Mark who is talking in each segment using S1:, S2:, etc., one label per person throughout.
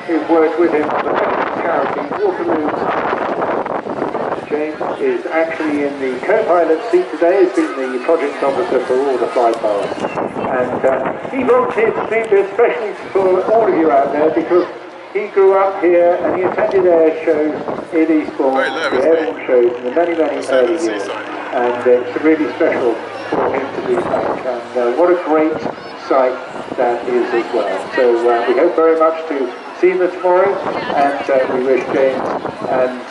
S1: Who've worked with him on the charity Waterloo. James is actually in the co-pilot seat today. He's been the project officer for all the flypaths. And he volunteered to do this especially for all of you out there because he grew up here and he attended air shows in Eastbourne, the airborne shows in the many early years. And it's really special for him to be back. And what a great sight that is as well. So we hope very much to see them tomorrow, and we wish James and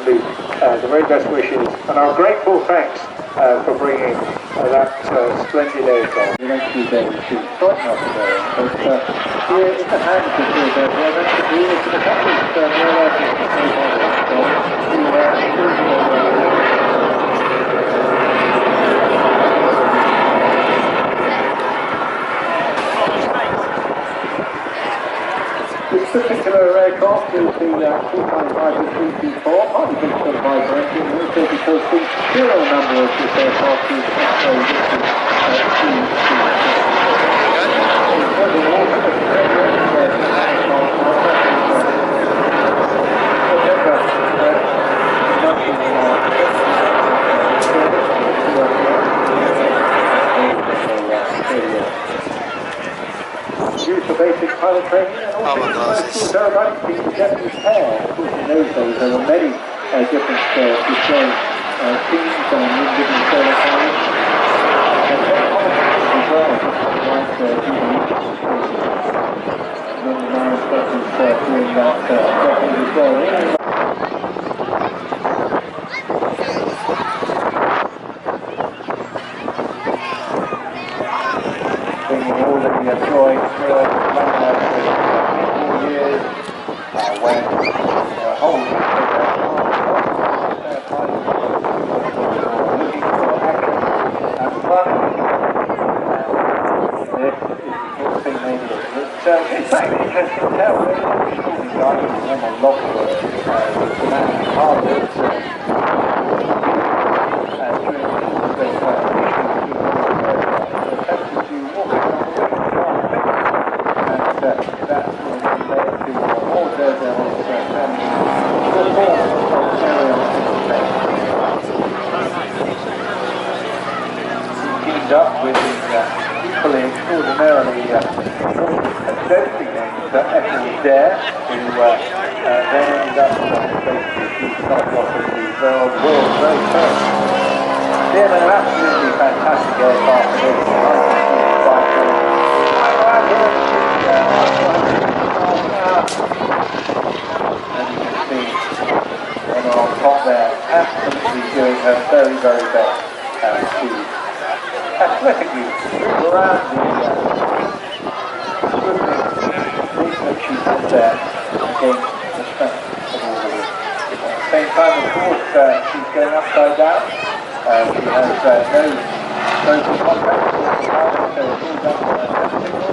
S1: Luke the very best wishes, and our grateful thanks for bringing that splendid aircraft. The next few days to start not today, but here in the hands of the field, that's the view of the country's more This particular aircraft is the 295-324, partly because of the visor engine, and also because the serial number of this aircraft is for basic pilot training and also aerobatic being the Japanese pair. Of course, in those days there were many different display teams and different solo pilots. And very competitive as well, like young man stuff doing that decade as well. Bringing all of the joy through for 4 years, when the whole looking for action and fun. This is the sort of thing they do. It's actually interesting to tell. There's an extraordinary guy who's on a lot of the man in Harvard up with the equally extraordinarily deadly named Ethel Dare, who then ended up basically started off as the world's very first. They're an absolutely fantastic aircraft and everything. very, very best to athletically move around the swimming that she has there and gain the strength of all of it. At the same time, of course, she's going upside down. She has no local contact with the pilot, so it's all done by a signal.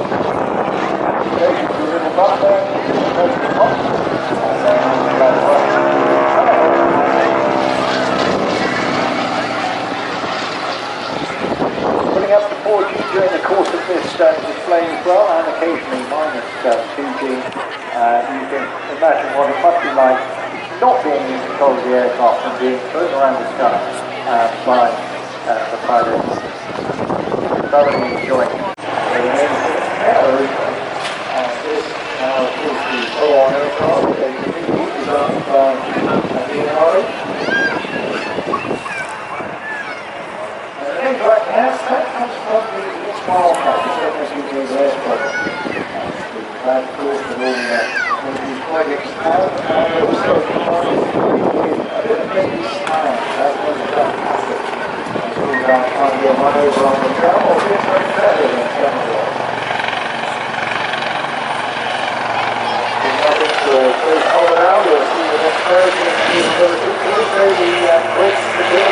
S1: Activation to a little bump there, no hot, and then putting up the 4G during the course of this display as well, and occasionally minus 2G. You can imagine what it must be like not being in control of the aircraft and being thrown around the sky by the pilots. Thoroughly enjoying it. Now, of course, the go-on aircraft, they continue to develop Leonardo. In fact, that comes from the small package that we do there. That course with all these projects now, and also a bit of baby science. That was that packet. It's all about trying to get one over on the trail, or it's very better than some of them. There's coming out, we'll see the next version of the bridge to the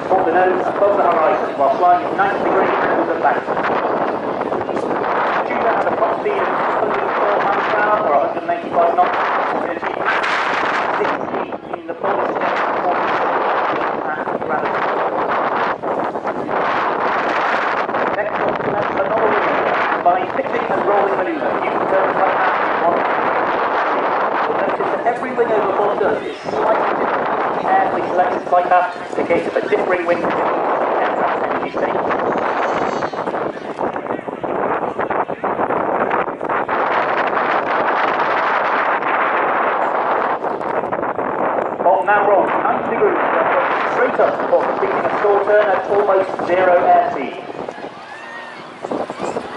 S2: hold the nose above the horizon while flying at 90 degrees angles of back. Choose out a top speed of 104 miles per hour or 185 knots to achieve max 6 feet in the fullest depth at gravity. Next on to another maneuver. By fixing and rolling maneuver, you can turn right hand on. You'll notice that every wing overhaul does is slightly different. Carefully selected like that indicates a differing wing aircraft energy state. Now roll 90 degrees, straight up before completing a stall turn at almost zero airspeed.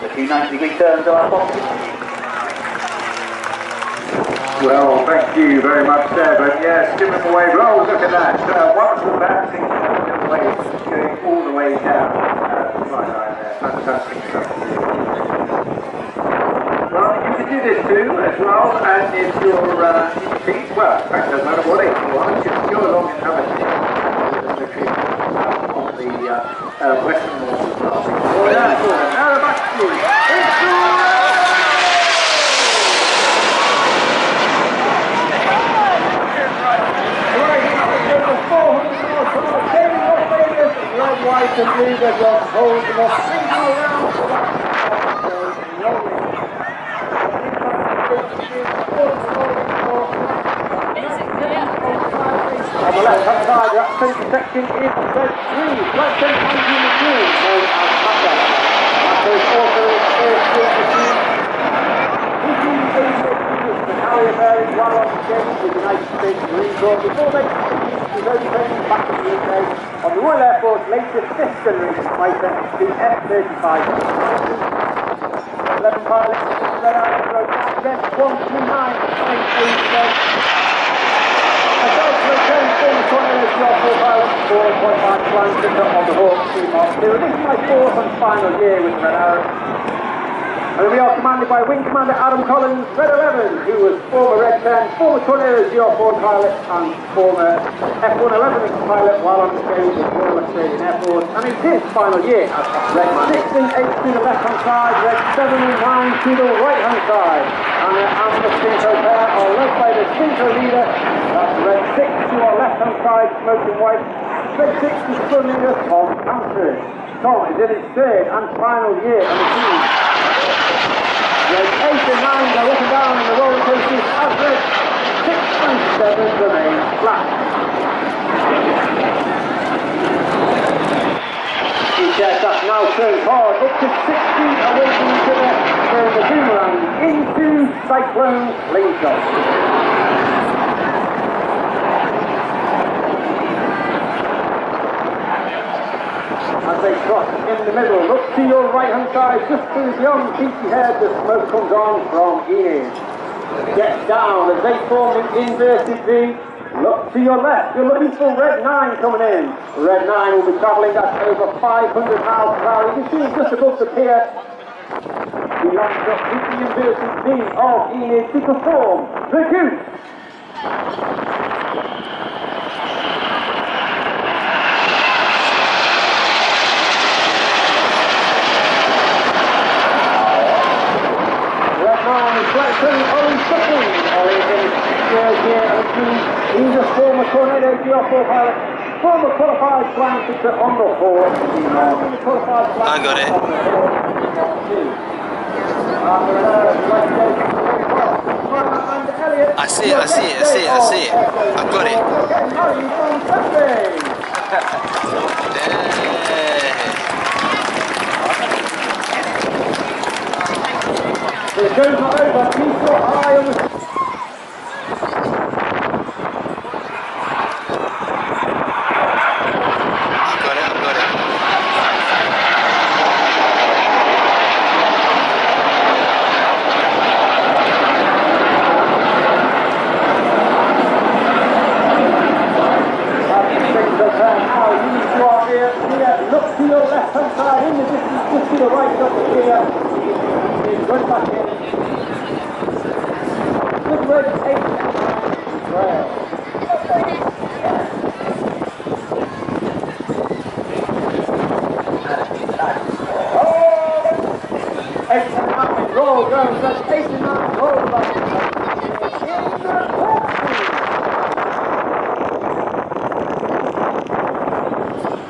S2: The 2 90-degree turns are possible.
S1: Well, thank you very much, Deb. And yes, give them away. Oh, look at that. Wonderful bouncing away, going all the way down. Right there. Fantastic stuff. Well, you can do this too, as well. And if you're well, in fact, doesn't matter what age you are, just go along and have a trip on the Western Wall as well. Well, that's all. Now the back to you. Red, white and blue, everyone holds them off, swing them around for that on the left hand side, that centre section is red 3, right centre engine machine, known as Patel. Patel is also a airstream machine. The carrier bearing while on exchange with the United States Marine Corps before they his own training back in the UK on the Royal Air Force latest 5th generation fighter, the F-35. 11 pilots, spread out on the road, against 139.8. Myself, Lieutenant former Tornadoes Job 4 pilot, 4.5 flying ticker on the Hawk 2 Mark 2. This is my 4th and final year with the Red Arrow. And we are commanded by Wing Commander Adam Collins, Red 11, who was former Red 10, former Tornadoes Job 4 pilot, and former F-111 pilot while on the stage with Royal Australian Air Force. And it's his final year as Red 6 and 8 to the left hand side, Red 7 and 9 to the right hand side. And the Stinko pair are led by the Stinko leader, that's Red 6 to our left hand side, smoking white. Red 6 is still leader Tom Hampton. Tom is in his 3rd and final year on the team. Red 8 and 9 go up and down in the roller coasters as Red 6 and 7 remain flat. Each aircraft now turns hard up to 6 feet away from each other during the
S2: the boomerang into Cyclone slingshot. As they cross in the middle, look to your right hand side, just to beyond Peachy Head, the smoke comes on from Enid. Get down as they form the inverted V. Look to your left, you're looking for Red 9 coming in. Red 9 will be travelling at over 500 miles per hour. You can see just above the pier. He lines up with the inverted V of Enid to perform the Goose. He's a former Tornado GR4 pilot, former qualified flying fitter on the horse.
S3: I got it. I see it. I've got it.
S2: So it goes not over, keep your eye on the... Look to your left hand side in the distance, just to the right of the pier. He's going back in. Good work, 8. Well. Oh! 8.5 roll goes, that's 8.5 roll back.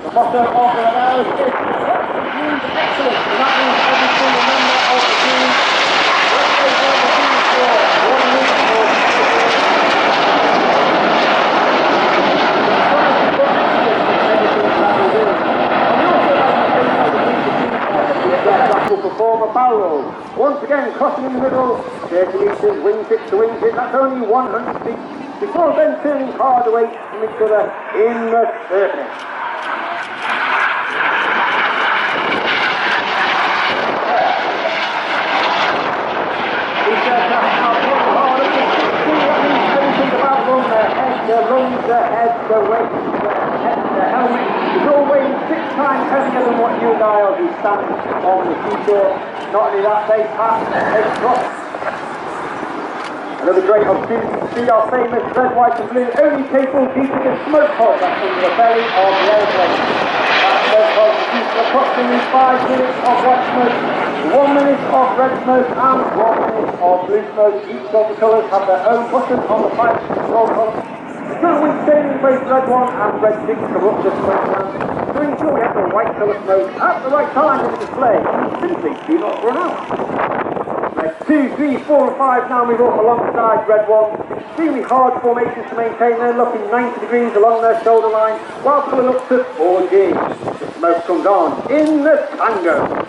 S2: In the motto of the hours is excellent, and that means every single member of the team. Let's go down the team for 1 minute or will perform a barrel roll. Once again, crossing in the middle, 30 metres, wing tip to wing tip, that's only 100 feet, before then turning hard away from each other in the surface. Their lungs, their head, their weight, their helmet is all weighing 6 times heavier than what you and I are who stand on the seashore. Not only that, they pass, they cross. Another great opportunity to see our famous red, white and blue only capable of keeping the smoke pod that's in the belly of the airplane. That smoke pod produces approximately 5 minutes of white smoke, 1 minute of red smoke and 1 minute of blue smoke. Each of the colours have their own button on the pilot's control column. Good wind sailing both red 1 and red 6 come up the smoke lamp to ensure we have the right colour smoke at the right time in the display and simply do not run out. Red 2, 3, 4 and 5 now move up alongside red 1. Extremely hard formations to maintain. They're looking 90 degrees along their shoulder line while pulling up to 4G. The smoke comes on in the tango.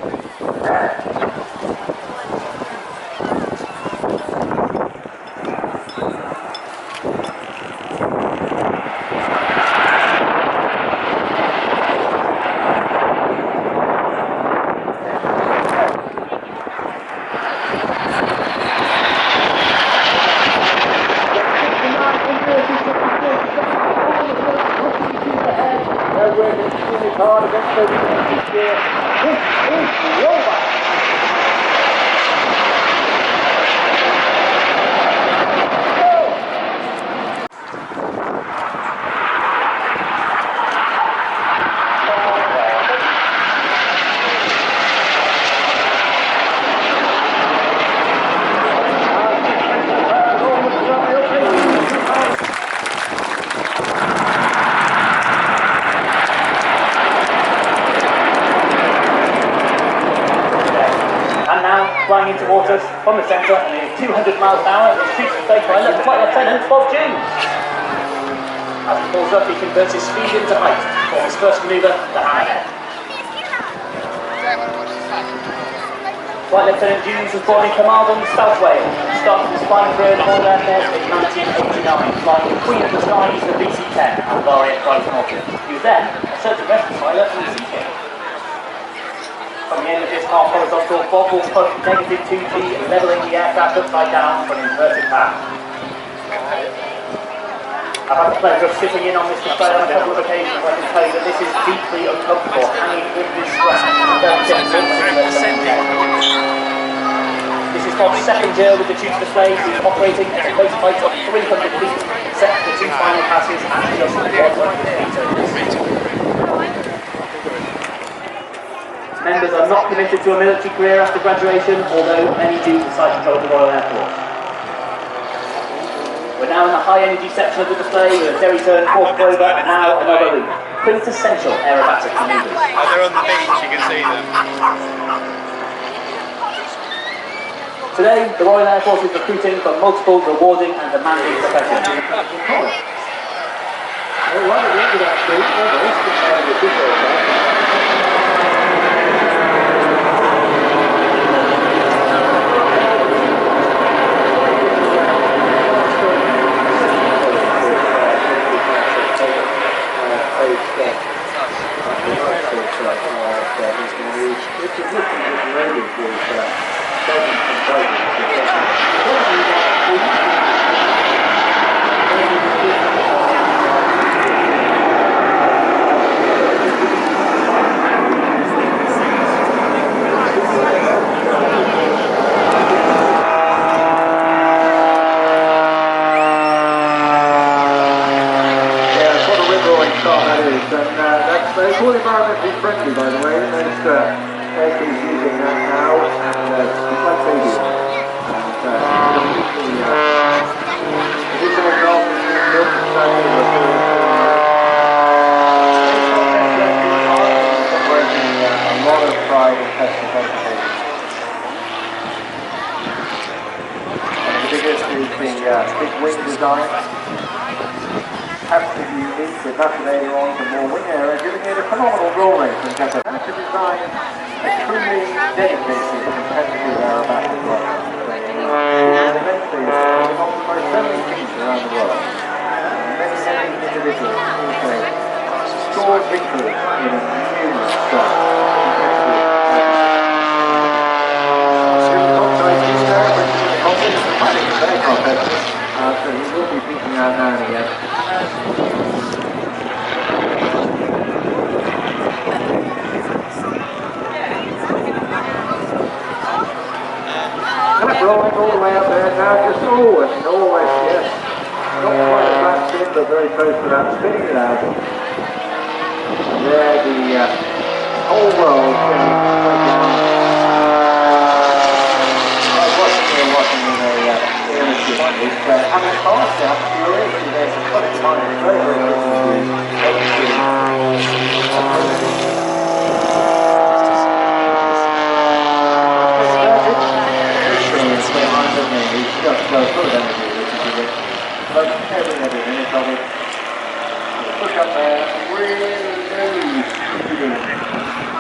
S2: Hard against those this year. This is Rollback. Flying in towards us from the centre and at 200 miles an hour, it shoots the stage by Flight Lieutenant Bob June. As he pulls up, he converts his speed into height for his first manoeuvre, the hammerhead. Flight Lieutenant Hughes was born in Carmarthen, South Wales, and started his flying career at Royal Air Force in 1989, flying the Queen of the Skies, the BC-10, and Bavaria Carlton Court Hotel. He was then a search and rescue pilot in the Sea King. From the end of this half horizontal, Bob will put negative 2G, levelling the aircraft upside down for an inverted path. I've had the pleasure of sitting in on this display on a couple of occasions. I can tell you that this is deeply uncomfortable, hanging with this stress and very difficult. This is Bob's second year with the tube display. He's operating at a base height of 300 feet, set for 2 final passes and just 100 feet. Members are not committed to a military career after graduation, although many do decide to join the Royal Air Force. We're now in the high-energy section of the display with a Derry turn, fourth clover, and now another loop. Quintessential aerobatic maneuvers.
S3: Oh, they're on the beach, you can see them.
S2: Today, the Royal Air Force is recruiting for multiple rewarding and demanding professions.
S1: Oh, right at the end of that street, It's all environmentally friendly, by the way. Most aircrews using that now, and it's like stadium. This is an example of built operating a lot of pride and test and verification. And the biggest is the big wing design. Absolutely unique with nothing later on to more wing area, giving it a phenomenal roll rate and just a massive design, extremely dedicated and competitive aerobatic work. Eventually, it's on the most friendly teams around the world. Many individuals also scored victories in numerous strikes. So he will be peeking out now and again. That's rolling all the way up there now, just and always, yes. Not quite a flat spin, but very close to that, spinning it out. There the whole world having passed out, you're really there's a lot of time, very, very quickly push up there, really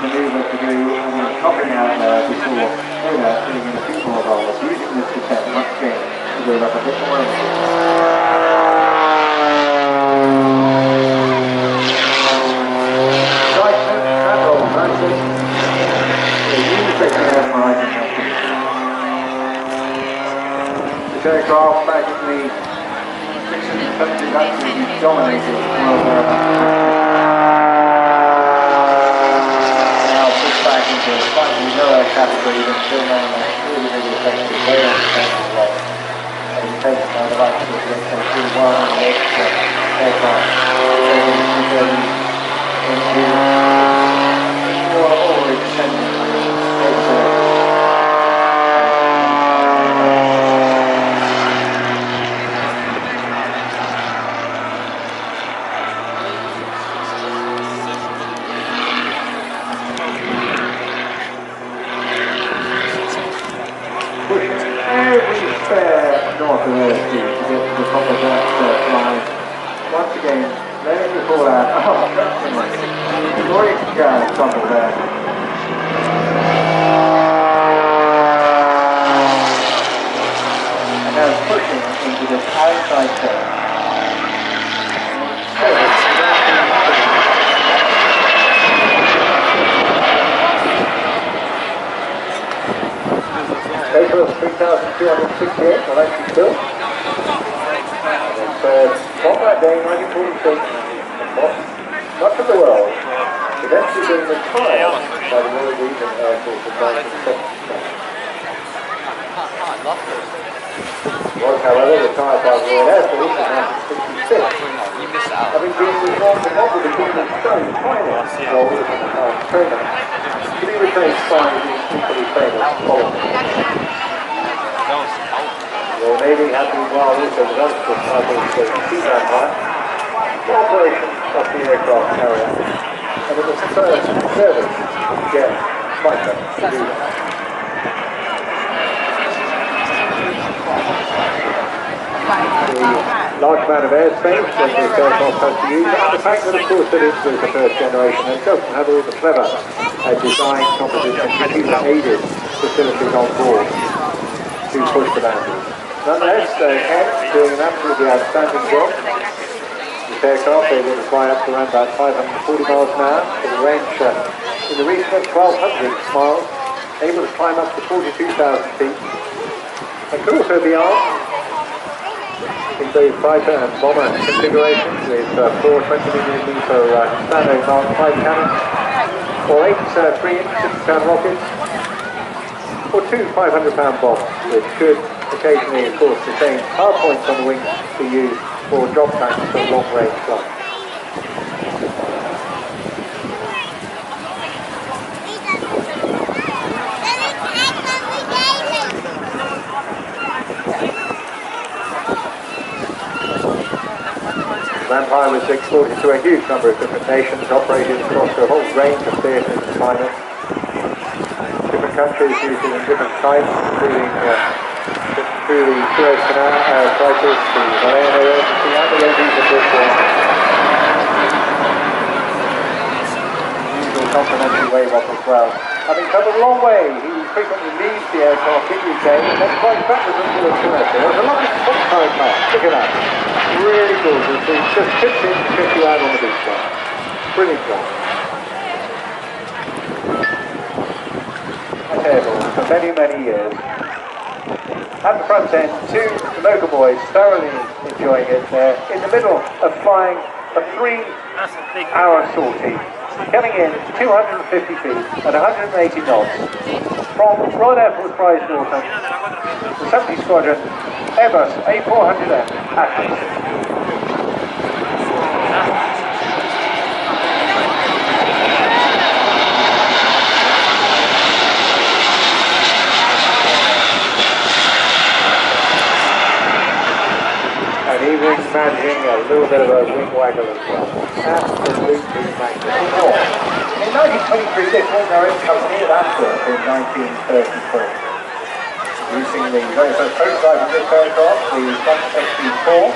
S1: maneuver to do, and then topping out there before, doing a few more rolls, using this cassette once again. Go up a bit more. This aircraft back in the 60s and 70s absolutely dominated world aerobatic. Now pushed back into a slightly lower category than still known as really effective, very expensive lot. Takes by the right to the P51 and the aircraft into more extended north of Earth to get to the top of that line. Once again, letting the ball out. Oh, first 3,268 were actually built. And from that day, 1946, much of the world, eventually being retired by the Royal Navy Air Force in 1977. Was, however, retired by the Royal Air Force in 1966, having been withdrawn from what would have been a very finest role in the time training, to be replaced by the equally famous Pelican. The Royal Navy had meanwhile also developed the Typhoon Steam Railway, the operation of the aircraft carrier, and it was the first service jet fighter to do that. The large amount of airspace that this aircraft has to use, and the fact that of course it is the first generation and doesn't have all the clever design, composition, computer-aided facilities on board to push the boundaries. Nonetheless, Ken doing an absolutely outstanding job. This aircraft able to fly up to around about 540 miles an hour with a range in the region of 1,200 miles, able to climb up to 42,000 feet. And could also be armed in both fighter and bomber configurations with 4 20mm Stano Mark 5 cannons, or 8 3-inch 60-pound rockets, or 2 500-pound bombs, which could occasionally, of course, contain power points on the wings to be used for drop tanks for long-range flight. Vampire was exported to a huge number of different nations, operated across a whole range of theatres and climates. Different countries used it in different types, including through the Suez Canal crisis, the Malayan emergency, and the ladies of this war. Usual complimentary wave off as well. Having travelled a long way, he frequently leaves the aircraft in UK and then flies backwards into the Suez. There's a lovely spot-time map. Look at that. Really gorgeous. He just tips in to tip you out on the beach there. Brilliant job. Airborne for many, many years. At the front end, 2 local boys thoroughly enjoying it there, in the middle of flying a 3-hour sortie, coming in 250 feet at 180 knots from Royal Air Force Prize Water, the 70 Squadron Airbus A400M Atlas. Even managing a little bit of a Wingwalker as well. Absolutely magnificent. In 1923, they formed their own company at Antwerp in 1933. Using the very first prototype of this aircraft, the XB4.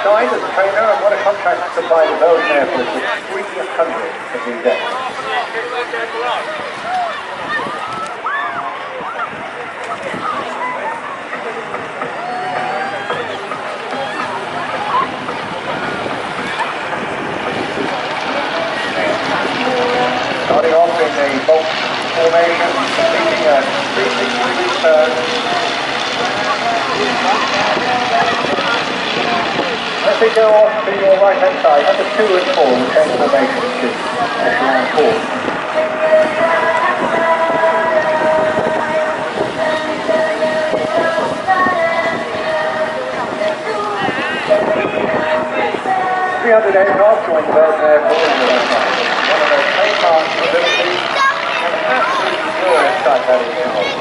S1: Signed as a trainer and won a contract to supply the Belgian Air Force with 300 of these aircraft. Starting off in the bolt formation, completing a 360 turn. As they go off to your right hand side, number 2 and 4 will change formation to echelon 4. 300 aircraft join the Belgian Air Force in the one of their trademark abilities and absolutely glorious type that is involved.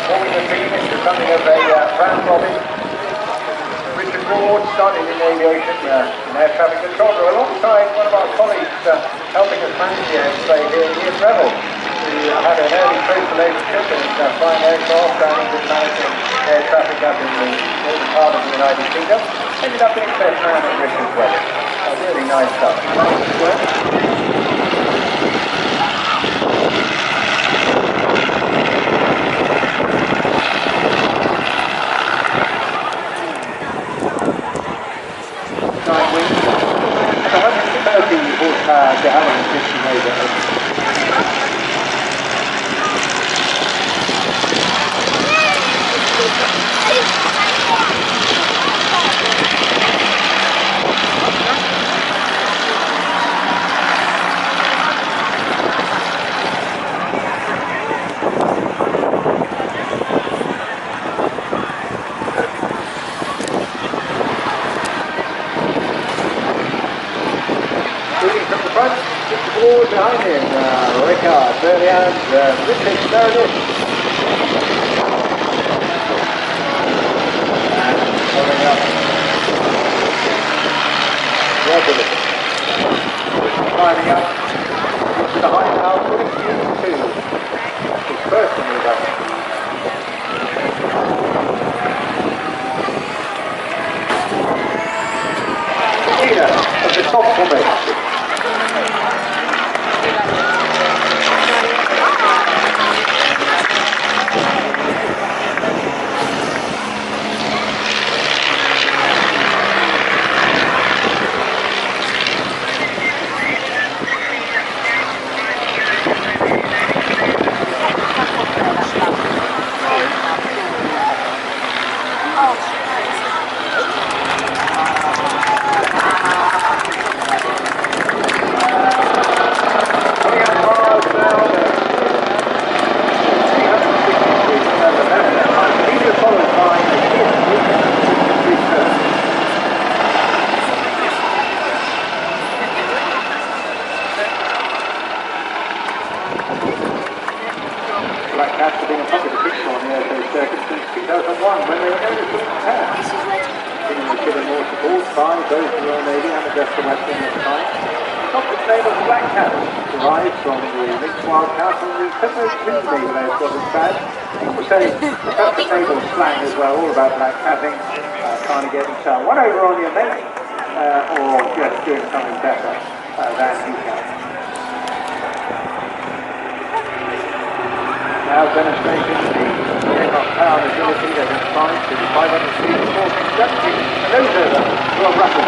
S1: Forming the team is something of a round robin. Richard Ward started in aviation in air traffic controller alongside one of our colleagues helping us manage the airspace here, Ian Revel, who had an early close relationship in flying aircraft and with managing air traffic up in the northern part of the United Kingdom. Ended up being best man at Richard's wedding. Really nice stuff. Nine wings. they haven't fishing over. Forward behind him, Ricard, Berliand, Richard Meredith. And following up, Robert. Climbing up into the high power, putting Q2. His first to move up. Leader of the top formation. Slang as well, all about black capping, trying to get himself one over on your mate, or just doing something better than you can. Now demonstrating the aircraft power and agility that is flies to the 500 feet, 470, and those over to a rapid.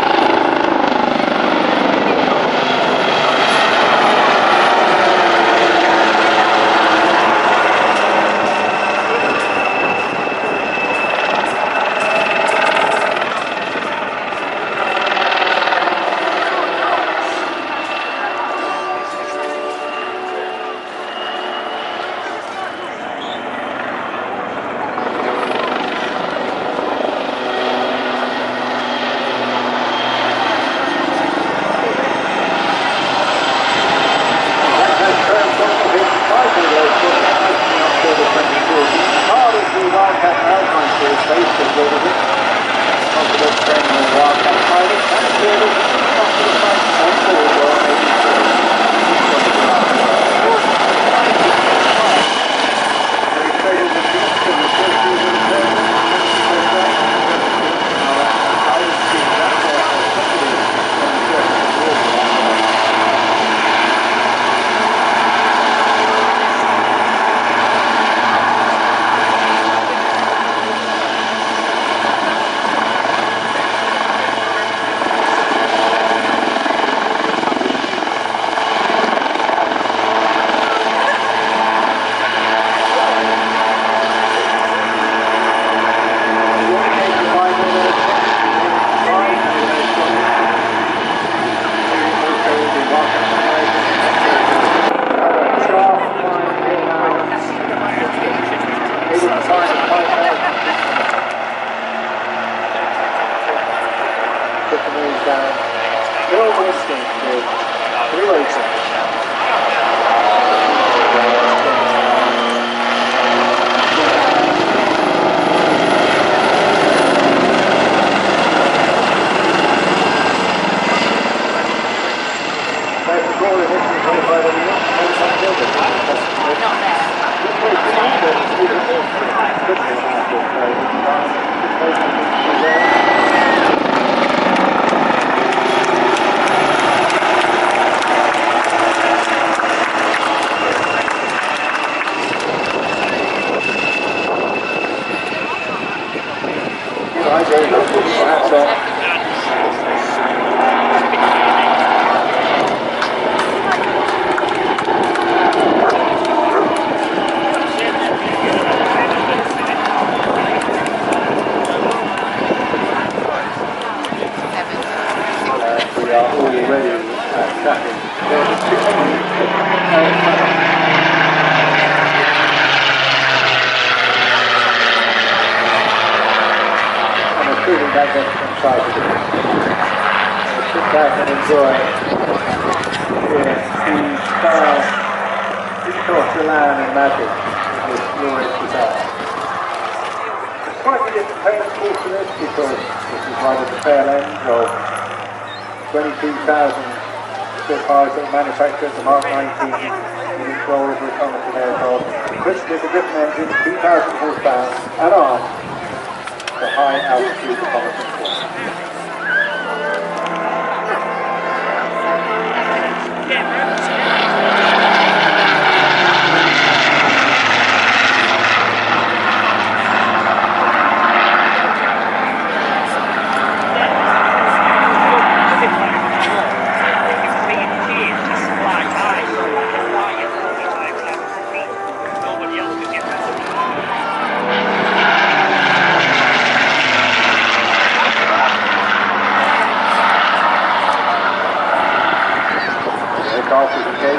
S1: truly magnificent sight of it. Sit back and enjoy the style, ethos, the land and magic of this glorious facade. Slightly different payment course to this because this is right at the tail end of 22,000 Spitfires that were manufactured at the Mark 19 unit roll of reconnaissance aircraft, equipped with a Griffin engine, 2,000 horsepower, and armed for high altitude reconnaissance flight.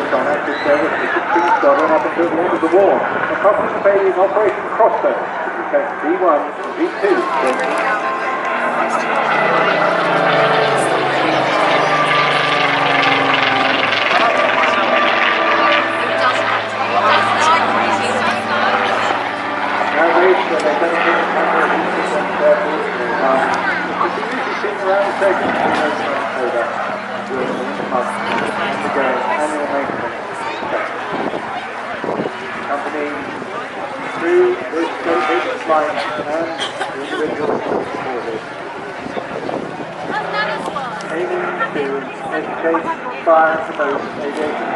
S1: On active service for 16 squadron up until the end of the war and participated in Operation Crossbow to protect V1 and V2 Now reached that they benefited from the usually seen around the second during the winter months undergoing annual maintenance. Company through this dedicated flight and the individuals supported, aiming to educate, inspire and promote aviation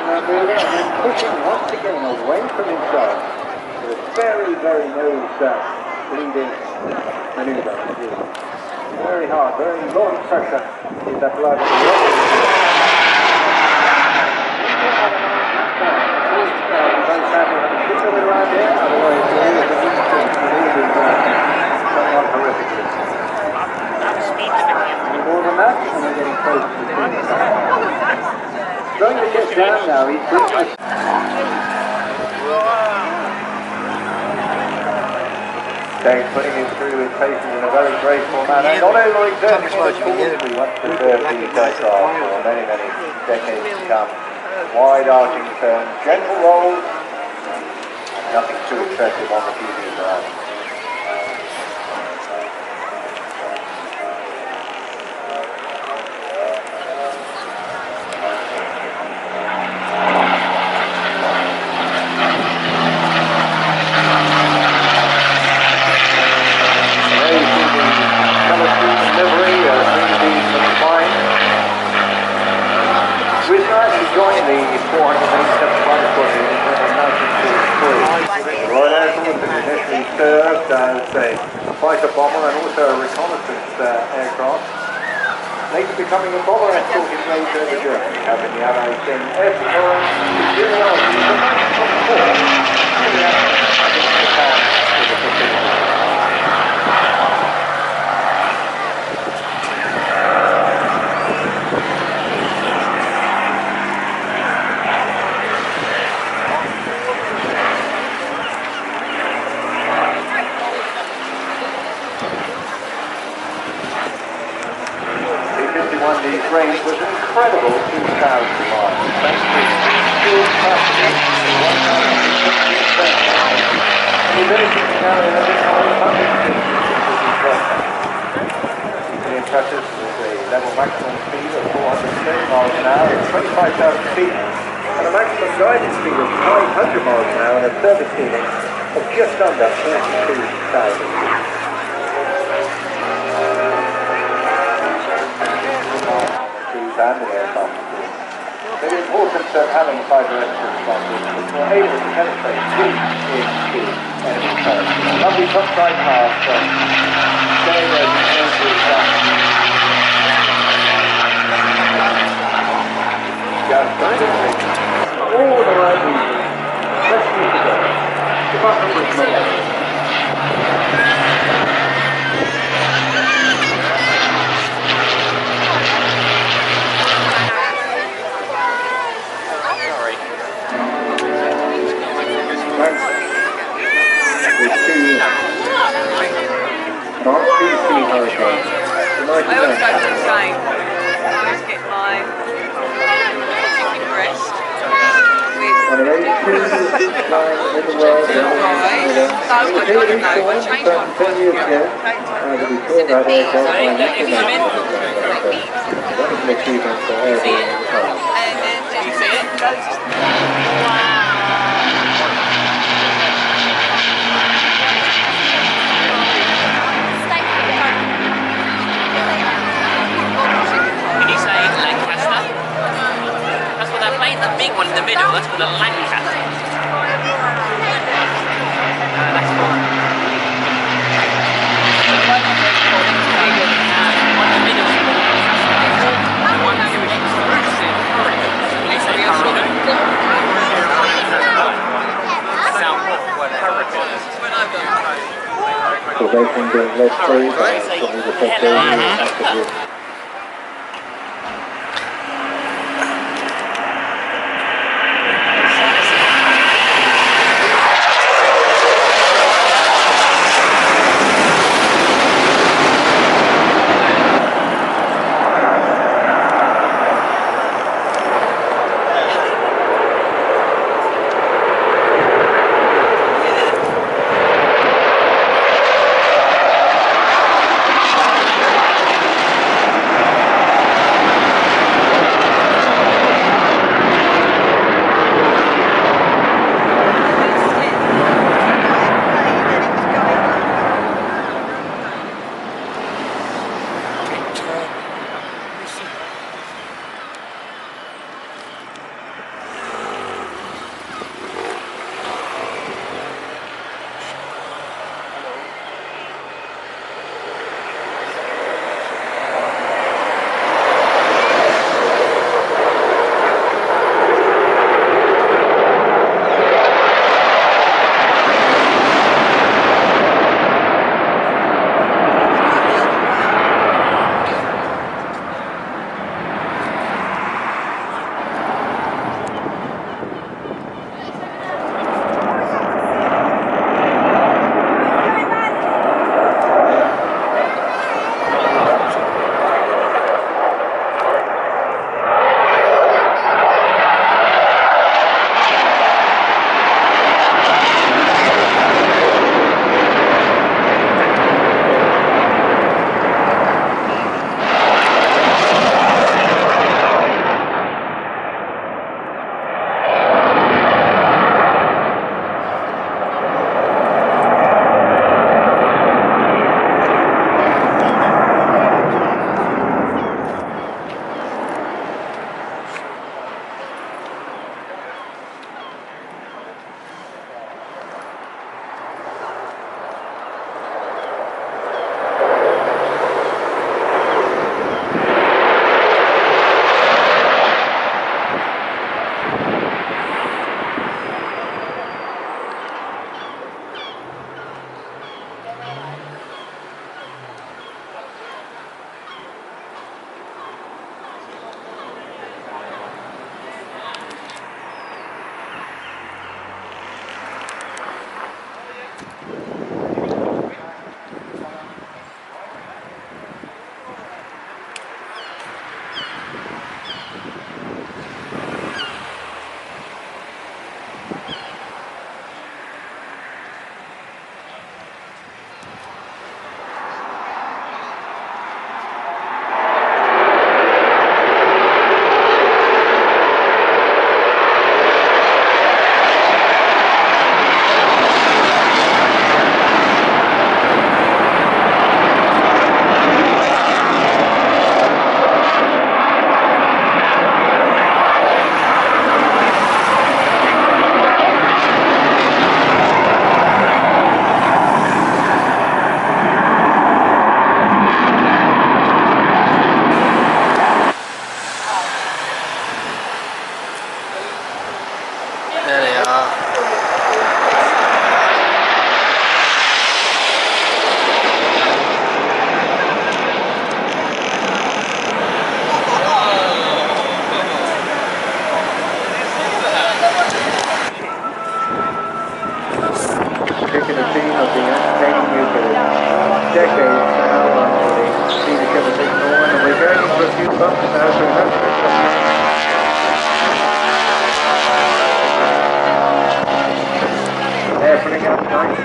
S1: maneuver and then pushing once again away from himself with a very, very nose leading maneuver. Very hard, very lot of pressure in that blood. Around here, otherwise somewhat horrifically. Any more than that, and we're getting close to the finish. Going to get down now, he's pretty much... James putting him through his paces in a very graceful manner, not overexerting his force. We want to preserve these aircraft for many, many decades to come. Wide arching turns, gentle rolls, nothing too excessive on the TV side. Join the 487 flight squadron in 1943. The Royal Air Force initially served as a fighter bomber and also a reconnaissance aircraft, later becoming a bomber escorting raids over Germany, having the Allies gain air support, superiority of the maximum force in the Allies against Japan with the Pacific. These range was an incredible 2,000 miles, thanks to fuel capacity and the ability to carry an additional 800 equally impressive with a level maximum speed of 430 miles an hour at 25,000 feet and a maximum guided speed of 500 miles an hour and a service ceiling of just under 32,000 feet. And the aircraft. It is important having fighter experts like this which were able to penetrate deep into enemy territory. Lovely topside pass from very low to all the right reasons. Let's keep it going. Department with me. I
S4: always go for the same. I always get my chicken breast with the big one in the middle, that's called a Lancaster. That's called... one in the middle is called the one that is exclusive. It's a Hurricane. Sound what Hurricane. This is when I go.
S1: Probation being less free.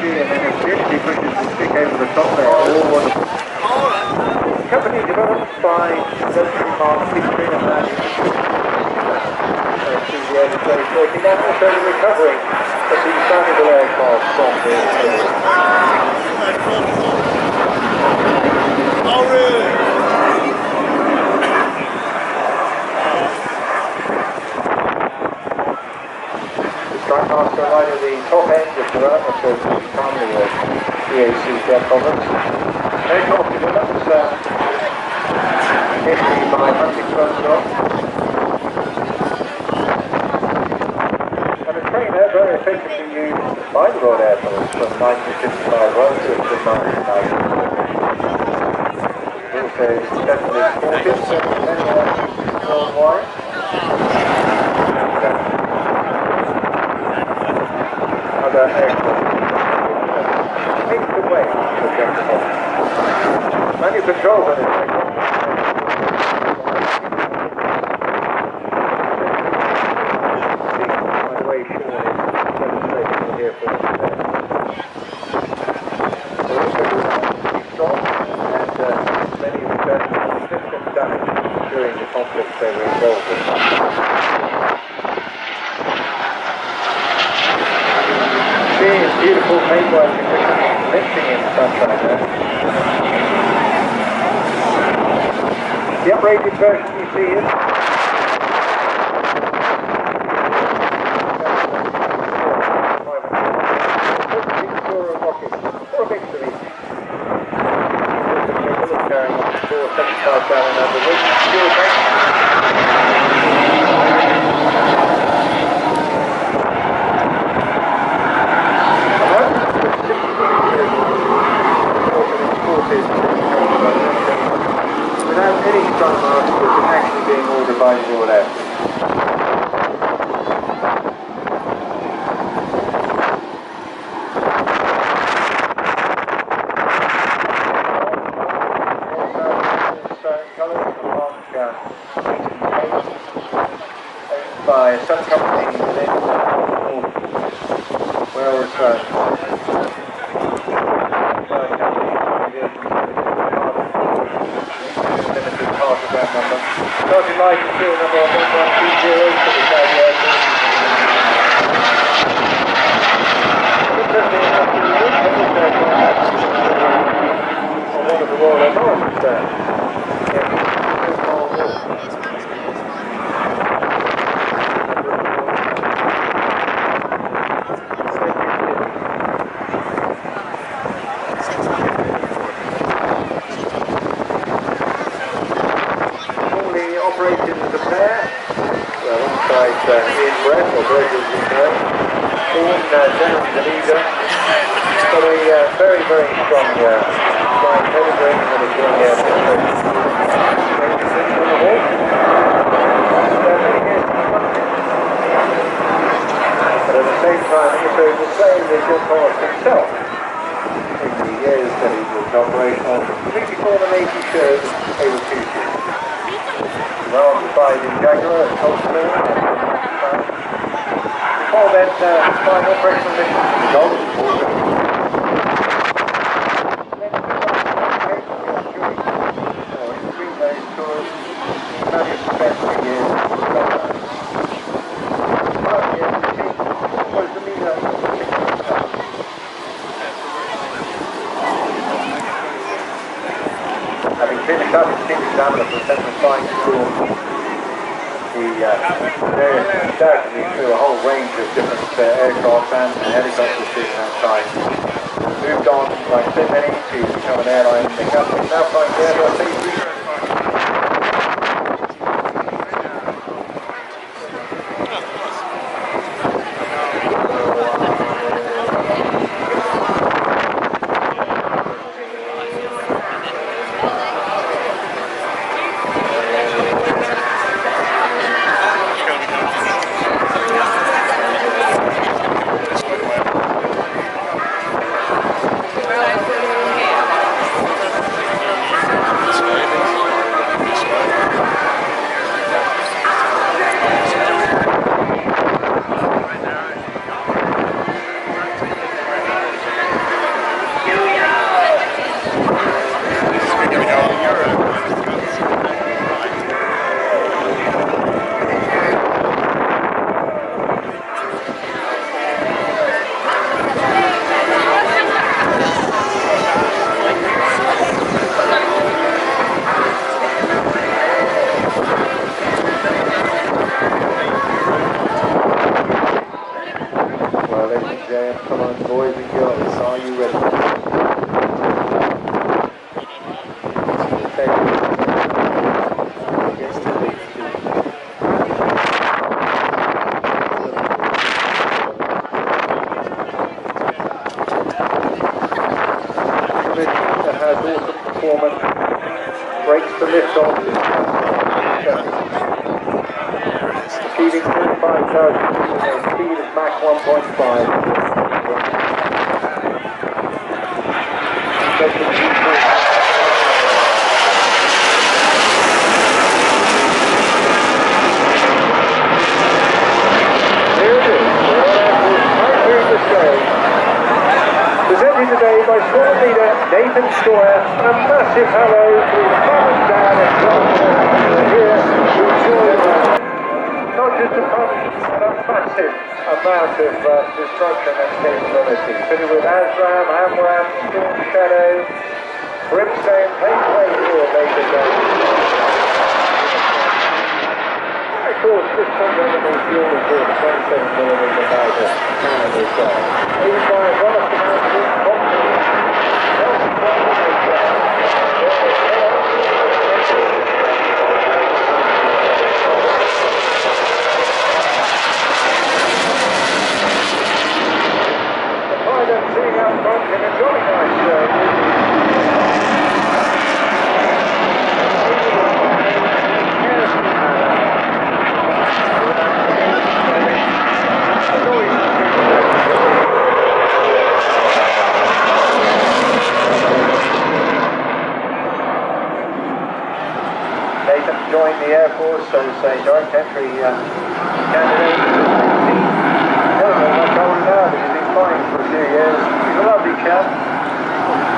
S1: energy and then as the energy pushes the stick over the top there, all wonderful. Company developed by Military Mark 16 and that to the end of 2014 and also the recovery of the valuable aircraft from the
S3: Oh, really?
S1: Strike Master right at the top end of development of the family of EAC jet bombers. Aircraft developed initially by Huntington Rock. And a trainer very effectively used by the Royal Air Force from 1955 on to 1990. Also successfully exported anywhere worldwide. Other aircraft paved the way for jet bombers. Manual control on this aircraft. By the way, Sean is demonstrating here for us today. They're also pretty strong and many of them significant damage during the conflicts they were involved in. Seeing beautiful paintwork conditions lifting in the sunshine there. The uprated version you see is a rocket, or a mix of each. Carrying up to 475 gallon under weight fuel tank. Without any strong masters actually being ordered by the Royal Air Force. By some company within Wales limited part of that number. Starting light and fuel number 1120 for the Saudi Air Force. Interesting enough, the on one of the Royal Air Force there. Operated as a pair, alongside Ian Brett, or Brett as you know. Ian, generally the leader, got a very, very strong flying pedigree and a strong air force. But at the same time, also the same as your course himself. In the years that he was operational, completely before the Navy showed they were two ships. Well occupied in Jaguar at Carlton Court Hotel. Before then, flying operational missions to the Gulf. In between those tours, he managed to spend 3 years in Scotland. 5 years in the was the leader of the having finished up his chief examiner for the Central Flying School, he undoubtedly through a whole range of different aircraft and helicopters during that time. Moved on, like so many, to become an airline mechanic, now flying the Airbus A320. to lift off. Achieving 25,000 meters at a speed of Mach 1.5. Presented today by squad leader Nathan Squire, and a massive hello to his mum and dad and John here to enjoy not just a fun, but a massive amount of destruction and capability. Fitted with ASRAM, AMRAM, Storm Shadow, Brimstone, Patel here later down. Of course, this comes underneath the order for the 27mm Tiger cannon as well. Even by a vast amount of confidence, the pilot sitting out front in a jolly nice Nathan joined the Air Force as a direct entry candidate. I don't know much older now, but he's been flying for a few years. He's a lovely chap,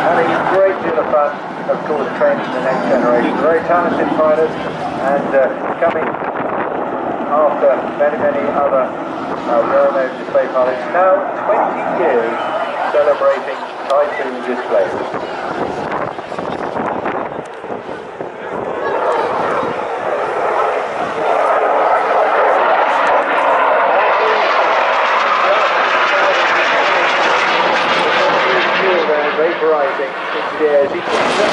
S1: having a great deal of fun, of course, training the next generation. Very talented pilot, and coming after many other well-known display pilots. Now 20 years celebrating Typhoon displays. Vaporizing into the air as he comes up.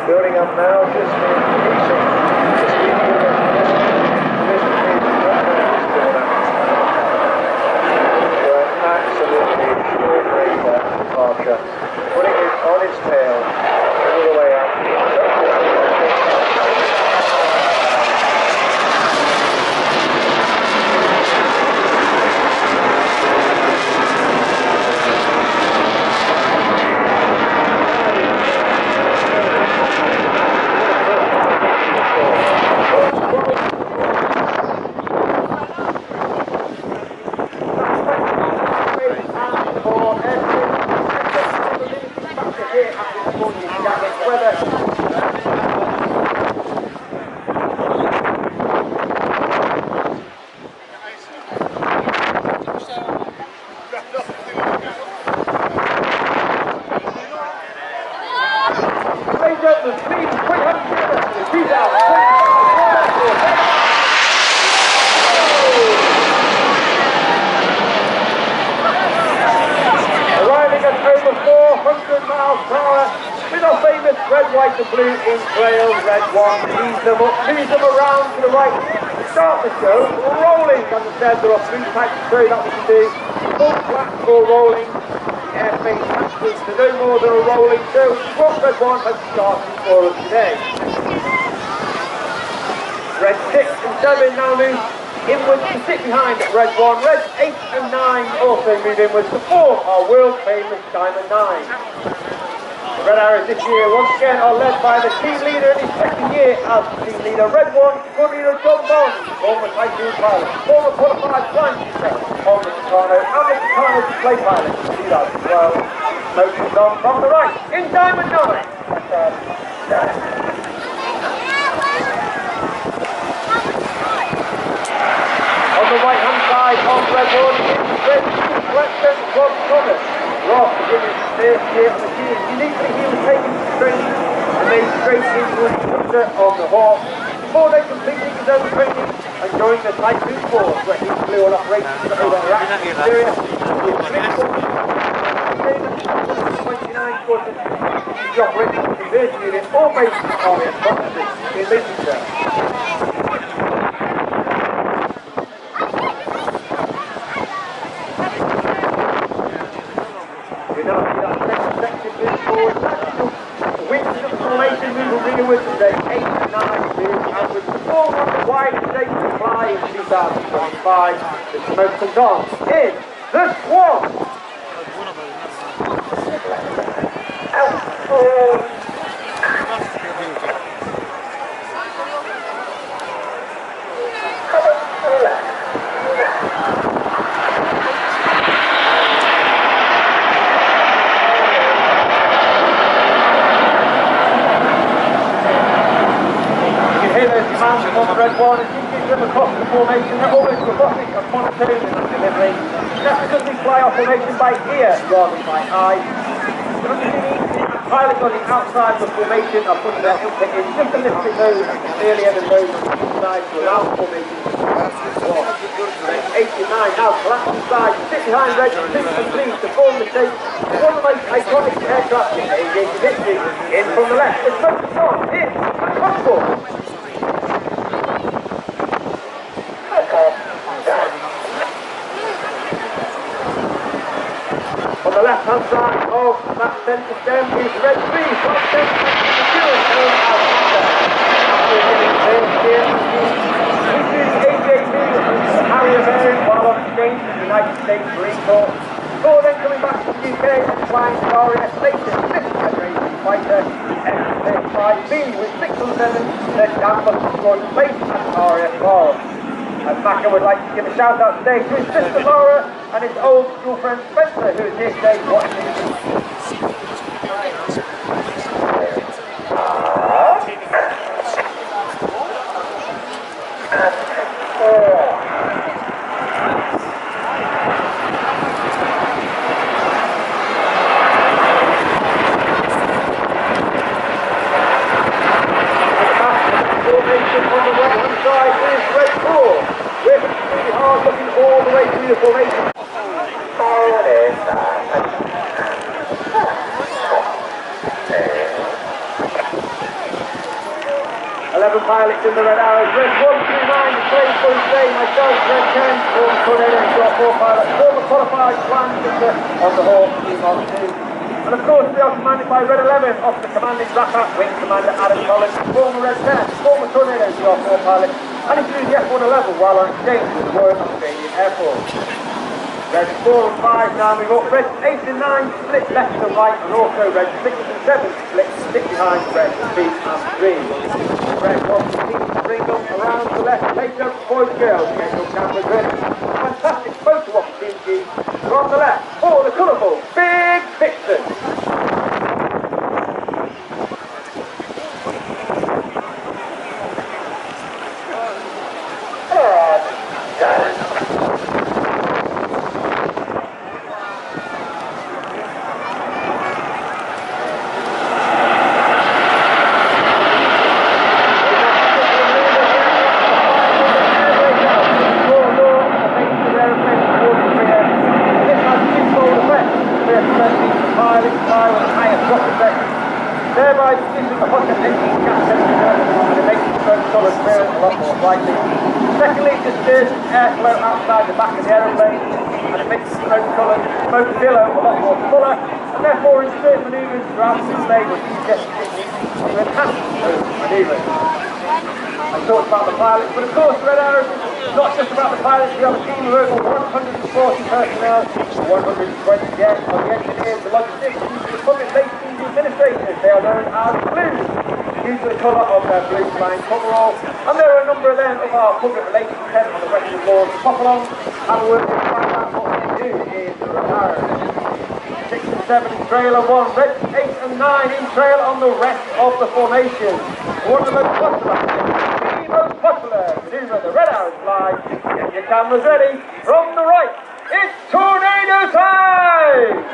S1: Building up now, just absolutely extraordinary departure, putting it on its tail all the way up. Red, white and blue in trail, red one, tease them around to the right, start the show, rolling, understand there are three types of show that we can do, full flat or rolling, airplane taxis to no more than a rolling show, what red one has started for us today. Red 6 and 7 now move inwards to sit behind red 1, red 8 and 9 also move inwards to form our world famous Diamond 9. Red Arrows this year once again are led by the team leader in his second year as team leader. Red 1, squad leader John Bond, former Typhoon pilot, former qualified flying teacher on the Tucano and the Tucano display pilot in 2012. Motions on from the right, in Diamond 9. On the right hand side of Red 1 is Red 2 Blackstone Rob Thomas. Rob beginning his first year on the team. Uniquely he was taken to training and made straight into an instructor on the Hawk before then completing his own training and joined the Typhoon Force where he flew on operations over Iraq and Syria. He was 29 squadrons. He operated the conversion unit all based on the Army in Lincolnshire. With today, 8 and 9 years, and with the 4 on the wide stage to fly in 2025, the smoke comes on in the Swan. Red 1 as he gives them across the formation. They're always robotic and monotone in that delivery. That's because they fly off formation by ear rather than by eye. The pilots on the outside of the formation are putting their input in just a little bit low at the early end of those inside to allow the formation to pass. 89 now collapse inside, sit behind Red 2 and 3 to form the shape of one of the most iconic aircraft in aviation history. In from the left, it's focused on in Concord. On the left hand side of that centre stem is Red 3, right centre Harrier variant while on exchange to the United States Marine Corps. Before then coming back to the UK and flying the RAF Station, 5th generation fighter, F-35B with 6 on 7, then down the squadron based at RAF Barr. And Macca would like to give a shout out today to his sister Laura and his old school friend Spencer, who is here today watching. Looking all the way through the formation. 11 pilots in the Red Arrows. Red 1, 2, 9, the plane for today. Myself, Red 10, former Tornado, got 4 pilots, former qualified flying instructor on the Hawk, team on 2. And of course, we are commanded by Red 11, off the commanding Zappa, Wing Commander Adam Collins, former Red 10, former Tornado, got 4 pilots, and he flew the F111 while on exchange with the Royal Australian Air Force. Red 4 and 5 now move up. Red 8 and 9 split left and right, and also Red 6 and 7 split behind Red 3 and 3. Red 1 continues to bring up around the left, take up boys and girls, get up camera good. Fantastic photo opportunity from the left for the colourful Big Vixen. Thereby reducing the hotter engine gas temperature and it makes the smoke solid burn a lot more brightly. Secondly, it disperses airflow outside the back of the aeroplane and it makes the smoke billow a lot more fuller, and therefore in certain manoeuvres throughout the display will use jet techniques to enhance those manoeuvres. I talked about the pilots, but of course Red Arrows is not just about the pilots. We have a team of over 140 personnel, 120 jets, on the engineers, the logisticians, the public relations, administrators. They are known as Blues, due to the colour of their blue flying coveralls. And there are a number of them of our public relations head on the Western Board to pop along and work to find out what they do in the Rotary. 6 and 7 in trailer 1, red 8 and 9 in trail on the rest of the formation. One of the most popular, the most popular maneuver, the red arrow slide. Get your cameras ready. From the right, it's tornado time!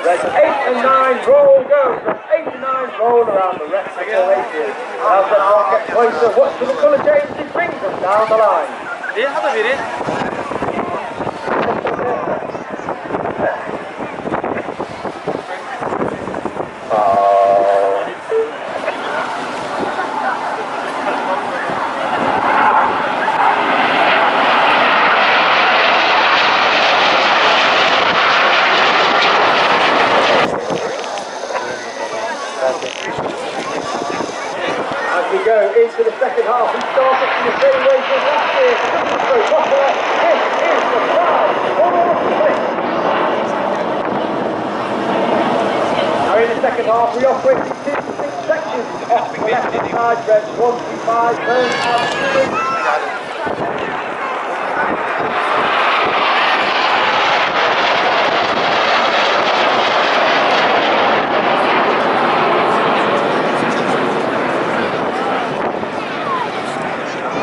S1: Red 8 and 9 roll go. Red 8 and 9 roll around the rest of the formation. As the ball gets closer, watch for the colour change that brings them down the line. As we go into the second half, we start it in the same way as last year. This is the flag for the split. Now in the second half, we operate in 2 distinct sections. Off the left-hand side, red 1 through 5, turn out.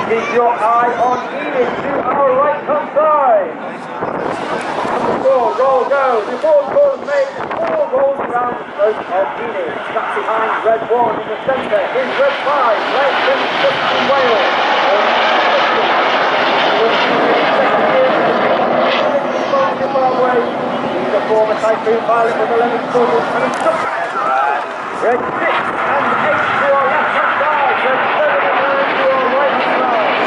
S1: Keep your eye on Enid to our right-hand side. Roll, go. The ball is made, 4 rolls around the throat of Enid. That's behind red 1 in the centre. In red 5, red 7 in Wales. Zimbabwe. He's a former Typhoon pilot with 11 squadrons and instructor. Red 6 and 8 to our left-hand side. Red 7 and 9 to our right-hand side.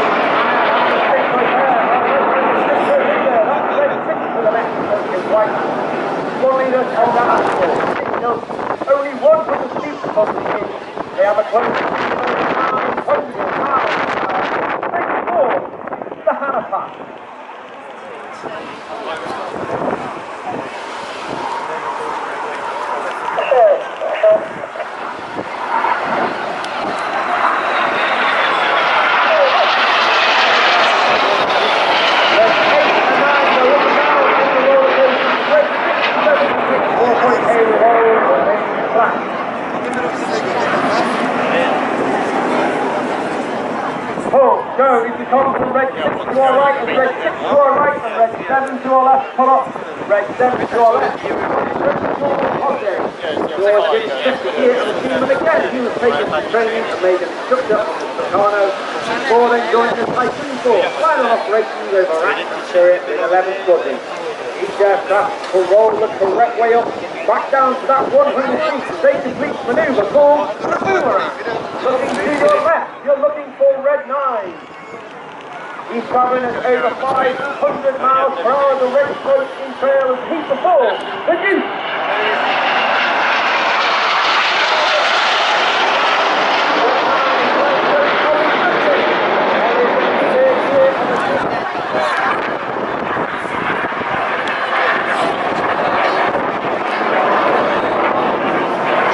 S1: One leader on that axle. Only one from the street on the team. They have a close the Hannah Pass. Go, if you come from red 6 to our right, and red 6 to our right, and red 7 to our left, pull up, red 7 to our left. George did his 50 years in the team, and again he was taken to training and made an instructor on the Meccano, before then joining the Typhoon Force, final operations over Iraq and Syria in 11 squadrons. Each aircraft will roll the correct way up, back down to that 100 feet as they complete manoeuvre called the boomerang. Looking to your left, you're looking for red 9. He's travelling at over 500 miles per hour. The red float in trail as he performs the Duke.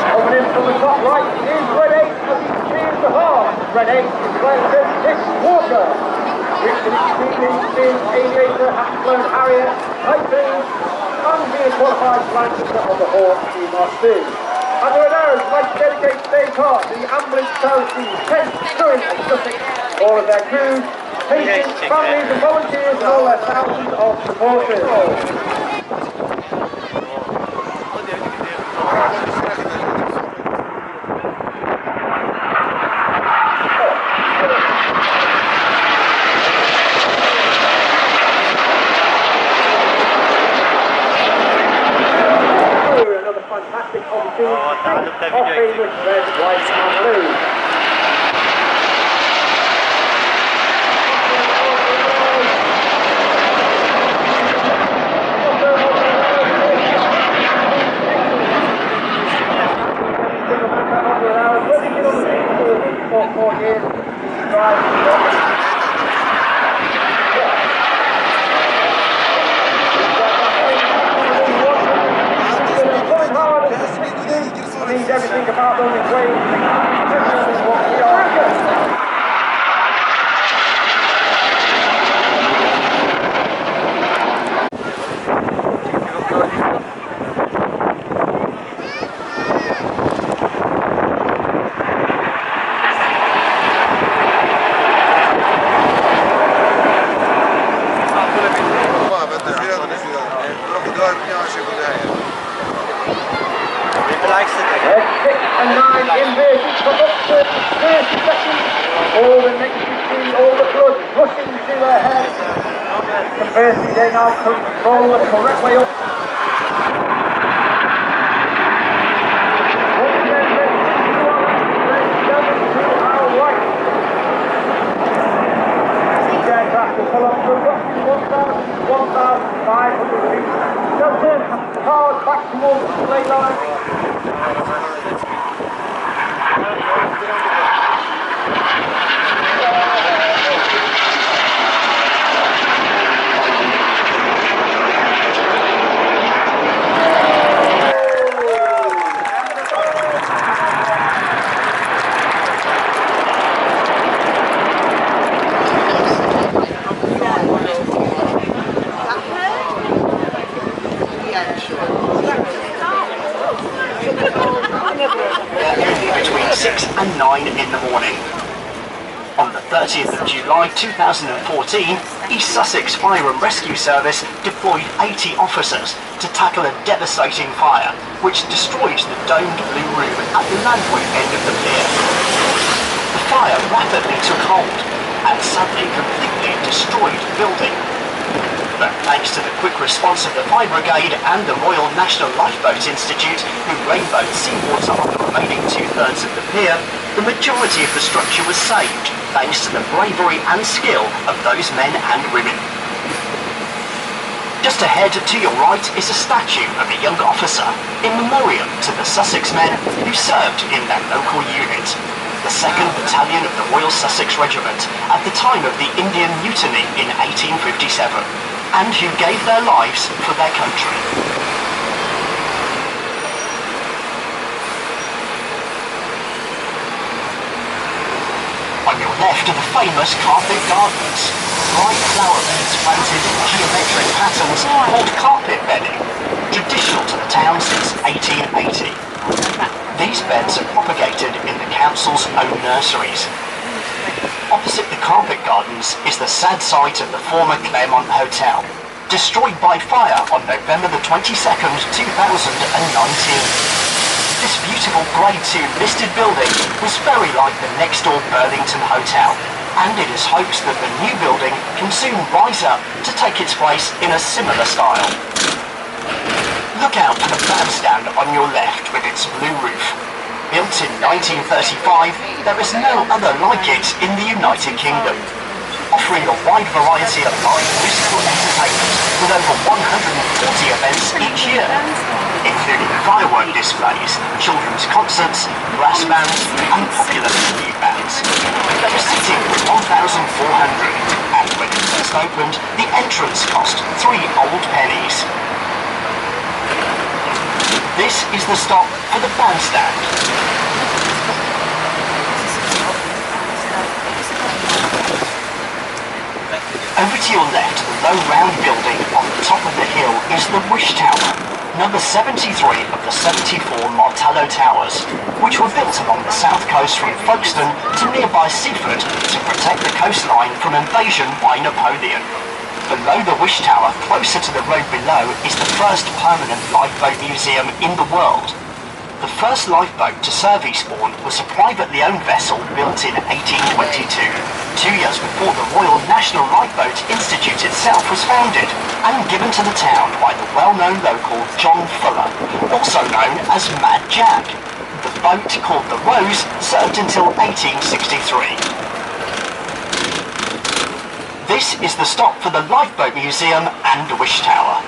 S1: Coming in from the top right is red 8 as he clears the half. Red 8 is Carlton Wingwalker. Richard Stevens, aviator, has flown Harrier, Typhoon, and he is qualified flight officer of the Hawk C-Mark 2. And there are those like to dedicate today's heart to the ambulance charities, Kent, Surrey and Sussex, all of their crews, patients, families and volunteers and all their thousands of supporters. Fantastic opportunity of famous red, white and blue. car building Wales. This is what we are. They now control the correct way up. These aircraft will pull up to roughly 1,500 feet. They'll turn cars back towards the play line.
S2: Between 6 and 9 in the morning. On the 30th of July 2014, East Sussex Fire and Rescue Service deployed 80 officers to tackle a devastating fire which destroyed the domed blue room at the landward end of the pier. The fire rapidly took hold and suddenly completely destroyed the building. But thanks to the quick response of the Fire Brigade and the Royal National Lifeboat Institute, who rainbowed seawater on the remaining two-thirds of the pier, the majority of the structure was saved, thanks to the bravery and skill of those men and women. Just ahead to your right is a statue of a young officer, in memoriam to the Sussex men who served in that local unit, the 2nd Battalion of the Royal Sussex Regiment, at the time of the Indian Mutiny in 1857. And who gave their lives for their country. On your left are the famous carpet gardens, bright flower beds planted in geometric patterns called carpet bedding, traditional to the town since 1880. These beds are propagated in the council's own nurseries. Opposite the carpet gardens is the sad site of the former Claremont Hotel, destroyed by fire on November the 22nd, 2019. This beautiful Grade 2 listed building was very like the next-door Burlington Hotel, and it is hoped that the new building can soon rise up to take its place in a similar style. Look out for the bandstand on your left with its blue roof. Built in 1935, there is no other like it in the United Kingdom, offering a wide variety of live musical entertainment with over 140 events each year, including firework displays, children's concerts, brass bands and popular tribute bands. There is seating for 1,400, and when it first opened, the entrance cost 3 old pennies. This is the stop for the bandstand. Over to your left, the low round building on the top of the hill is the Wish Tower, number 73 of the 74 Martello Towers, which were built along the south coast from Folkestone to nearby Seaford to protect the coastline from invasion by Napoleon. Below the Wish Tower, closer to the road below, is the first permanent lifeboat museum in the world. The first lifeboat to serve Eastbourne was a privately owned vessel built in 1822, 2 years before the Royal National Lifeboat Institute itself was founded, and given to the town by the well-known local John Fuller, also known as Mad Jack. The boat, called the Rose, served until 1863. This is the stop for the Lifeboat Museum and the Wish Tower.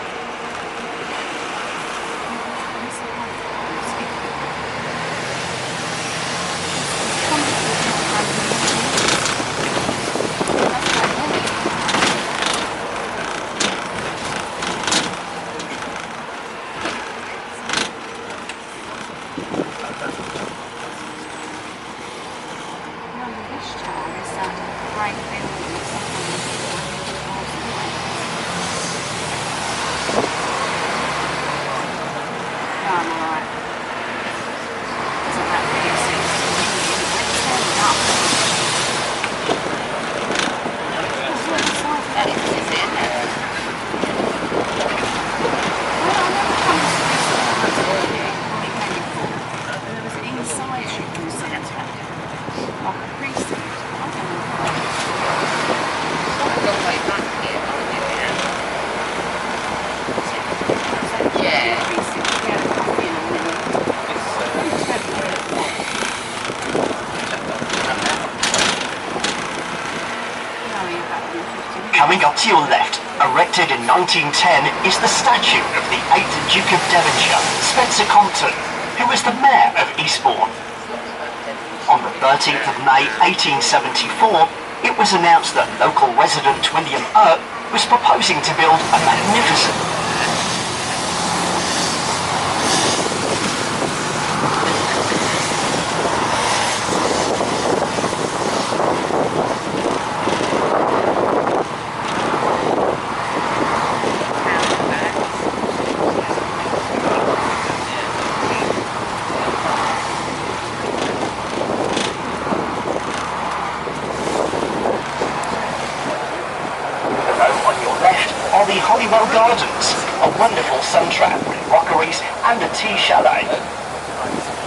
S5: Coming up to your left, erected in 1910, is the statue of the 8th Duke of Devonshire, Spencer Compton, who was the Mayor of Eastbourne. On the 13th of May 1874, it was announced that local resident William Earp was proposing to build a magnificent Gardens, a wonderful sun trap with rockeries and a tea chalet.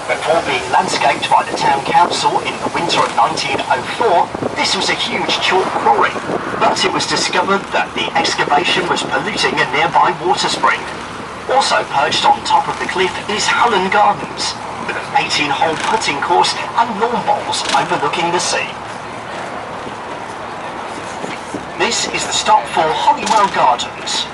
S5: Before being landscaped by the town council in the winter of 1904, this was a huge chalk quarry, but it was discovered that the excavation was polluting a nearby water spring. Also perched on top of the cliff is Hullen Gardens, with an 18-hole putting course and lawn bowls overlooking the sea. This is the stop for Holywell Gardens.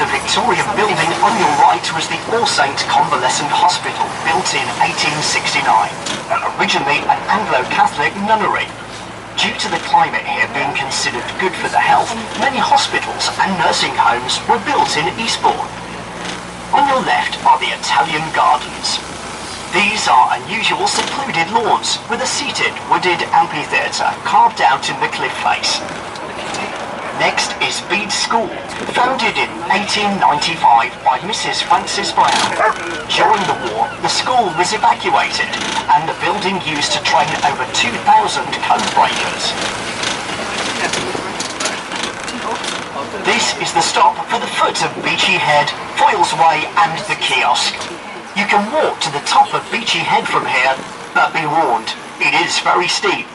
S5: The Victorian building on your right was the All Saints Convalescent Hospital, built in 1869, and originally an Anglo-Catholic nunnery. Due to the climate here being considered good for the health, many hospitals and nursing homes were built in Eastbourne. On your left are the Italian Gardens. These are unusual secluded lawns with a seated wooded amphitheatre carved out in the cliff face. Next is Bede School, founded in 1895 by Mrs. Frances Brown. During the war, the school was evacuated and the building used to train over 2,000 code breakers. This is the stop for the foot of Beachy Head, Foyles Way and the kiosk. You can walk to the top of Beachy Head from here, but be warned, it is very steep.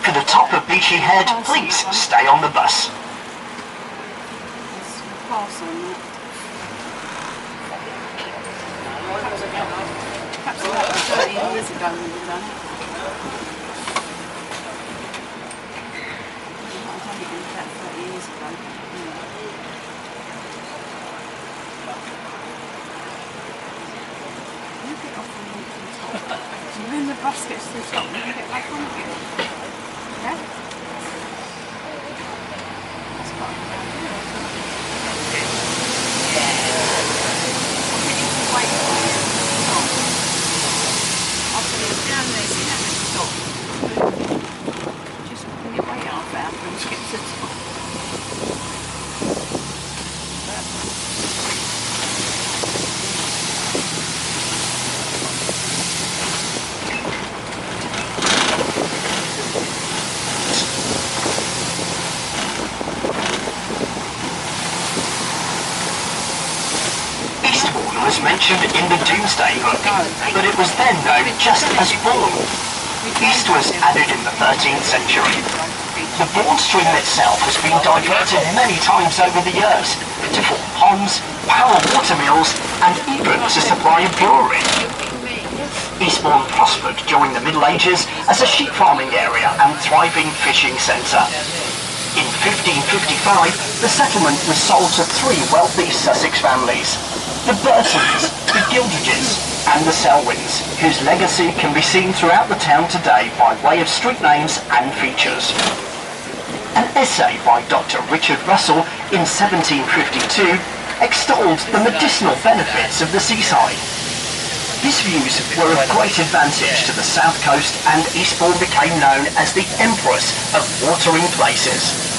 S5: For the top of Beachy Head, please stay on the bus.
S4: Perhaps about 30 years ago we were done it. I think it was about 30 years ago. You get off and walk to the top. And when the bus gets to the top, you can get back on again. Yeah? That's quite a good idea. Wait for you to stop. After you're down there, you have to stop. Just when you wait half hour and you get to the top.
S5: Was mentioned in the Domesday Book, but it was then known just as Bourne. East was added in the 13th century. The Bourne stream itself has been diverted many times over the years to form ponds, power water mills, and even to supply a brewery. Eastbourne prospered during the Middle Ages as a sheep farming area and thriving fishing centre. In 1555, the settlement was sold to three wealthy Sussex families: the Burtons, the Gildridges, and the Selwyns, whose legacy can be seen throughout the town today by way of street names and features. An essay by Dr. Richard Russell in 1752 extolled the medicinal benefits of the seaside. His views were of great advantage to the south coast, and Eastbourne became known as the Empress of watering places.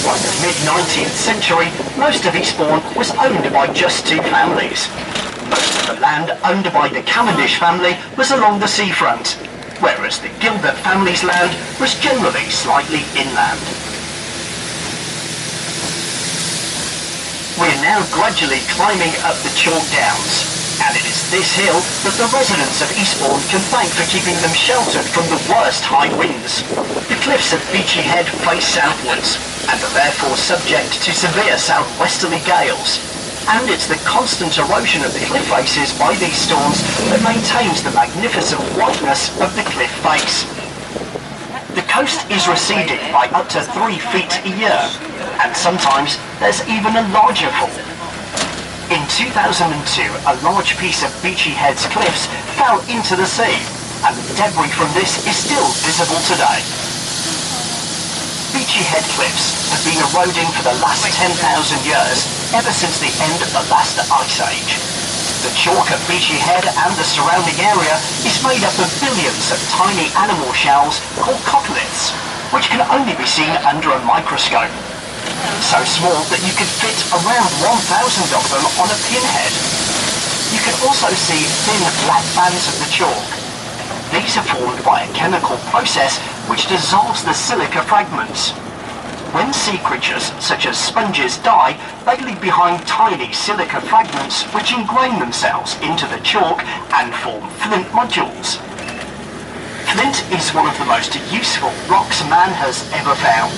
S5: By the mid-19th century, most of Eastbourne was owned by just two families. Most of the land owned by the Cavendish family was along the seafront, whereas the Gilbert family's land was generally slightly inland. We're now gradually climbing up the Chalk Downs, and it is this hill that the residents of Eastbourne can thank for keeping them sheltered from the worst high winds. The cliffs of Beachy Head face southwards, and are therefore subject to severe southwesterly gales. And it's the constant erosion of the cliff faces by these storms that maintains the magnificent whiteness of the cliff face. The coast is receding by up to 3 feet a year, and sometimes there's even a larger fall. In 2002, a large piece of Beachy Head's cliffs fell into the sea, and the debris from this is still visible today. Beachy Head cliffs have been eroding for the last 10,000 years, ever since the end of the last ice age. The chalk at Beachy Head and the surrounding area is made up of billions of tiny animal shells called coccoliths, which can only be seen under a microscope. So small that you could fit around 1,000 of them on a pinhead. You can also see thin black bands of the chalk. These are formed by a chemical process which dissolves the silica fragments. When sea creatures such as sponges die, they leave behind tiny silica fragments which ingrain themselves into the chalk and form flint nodules. Flint is one of the most useful rocks man has ever found.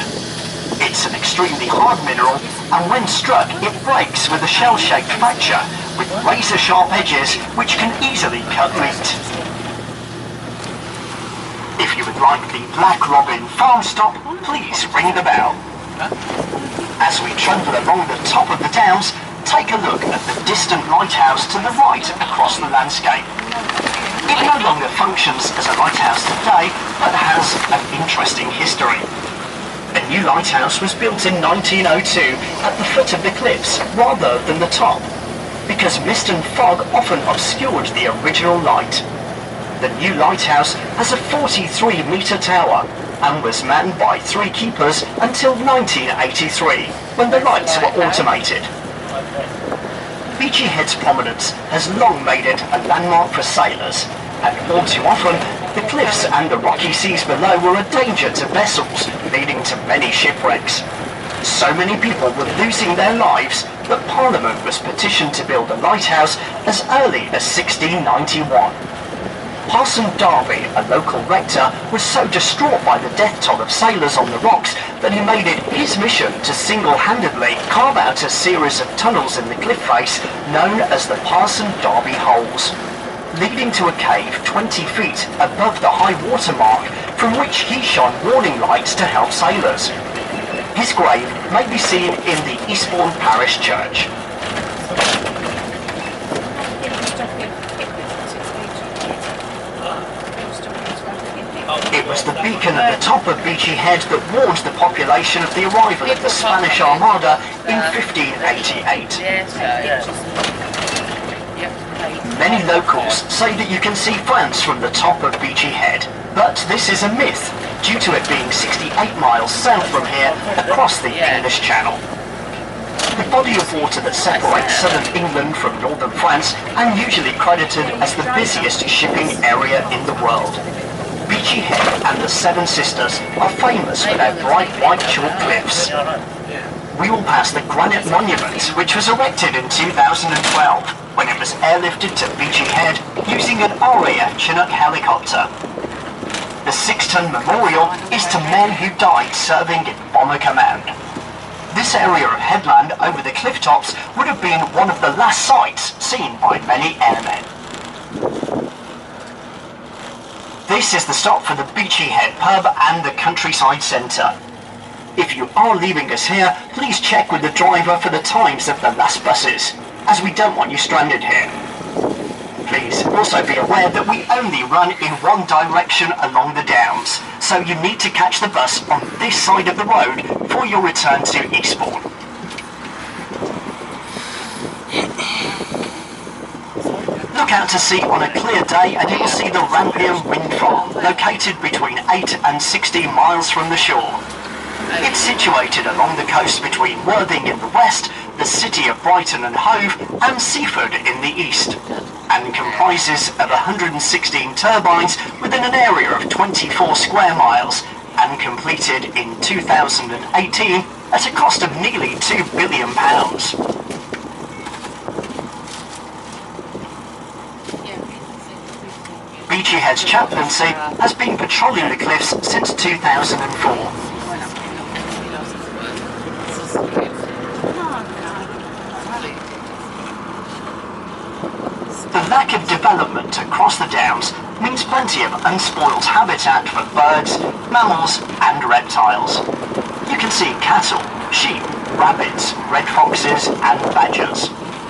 S5: It's an extremely hard mineral, and when struck, it breaks with a shell-shaped fracture, with razor-sharp edges which can easily cut meat. If you would like the Black Robin farm stop, please ring the bell. As we trundle along the top of the downs, take a look at the distant lighthouse to the right across the landscape. It no longer functions as a lighthouse today, but has an interesting history. A new lighthouse was built in 1902 at the foot of the cliffs rather than the top, because mist and fog often obscured the original light. The new lighthouse has a 43-metre tower and was manned by 3 keepers until 1983, when the lights were automated. Beachy Head's prominence has long made it a landmark for sailors, and all too often, the cliffs and the rocky seas below were a danger to vessels, leading to many shipwrecks. So many people were losing their lives that Parliament was petitioned to build a lighthouse as early as 1691. Parson Darby, a local rector, was so distraught by the death toll of sailors on the rocks that he made it his mission to single-handedly carve out a series of tunnels in the cliff face known as the Parson Darby Holes, leading to a cave 20 feet above the high water mark, from which he shone warning lights to help sailors. His grave may be seen in the Eastbourne Parish Church. It was the beacon at the top of Beachy Head that warned the population of the arrival of the Spanish Armada in 1588. Many locals say that you can see France from the top of Beachy Head, but this is a myth, due to it being 68 miles south from here across the English Channel. The body of water that separates southern England from northern France, and usually credited as the busiest shipping area in the world. Beachy Head and the Seven Sisters are famous for their bright white chalk cliffs. We will pass the granite monument, which was erected in 2012, when it was airlifted to Beachy Head using an RAF Chinook helicopter. The 6-ton memorial is to men who died serving in Bomber Command. This area of headland over the cliff tops would have been one of the last sights seen by many airmen. This is the stop for the Beachy Head pub and the countryside centre. If you are leaving us here, please check with the driver for the times of the last buses, as we don't want you stranded here. Please also be aware that we only run in one direction along the Downs, so you need to catch the bus on this side of the road for your return to Eastbourne. Look out to sea on a clear day and you will see the Rampion Wind Farm, located between 8 and 16 miles from the shore. It's situated along the coast between Worthing in the west, the city of Brighton and Hove, and Seaford in the east, and comprises of 116 turbines within an area of 24 square miles, and completed in 2018 at a cost of nearly £2 billion. Beachy Head's chaplaincy has been patrolling the cliffs since 2004. The lack of development across the Downs means plenty of unspoiled habitat for birds, mammals and reptiles. You can see cattle, sheep, rabbits, red foxes and badgers.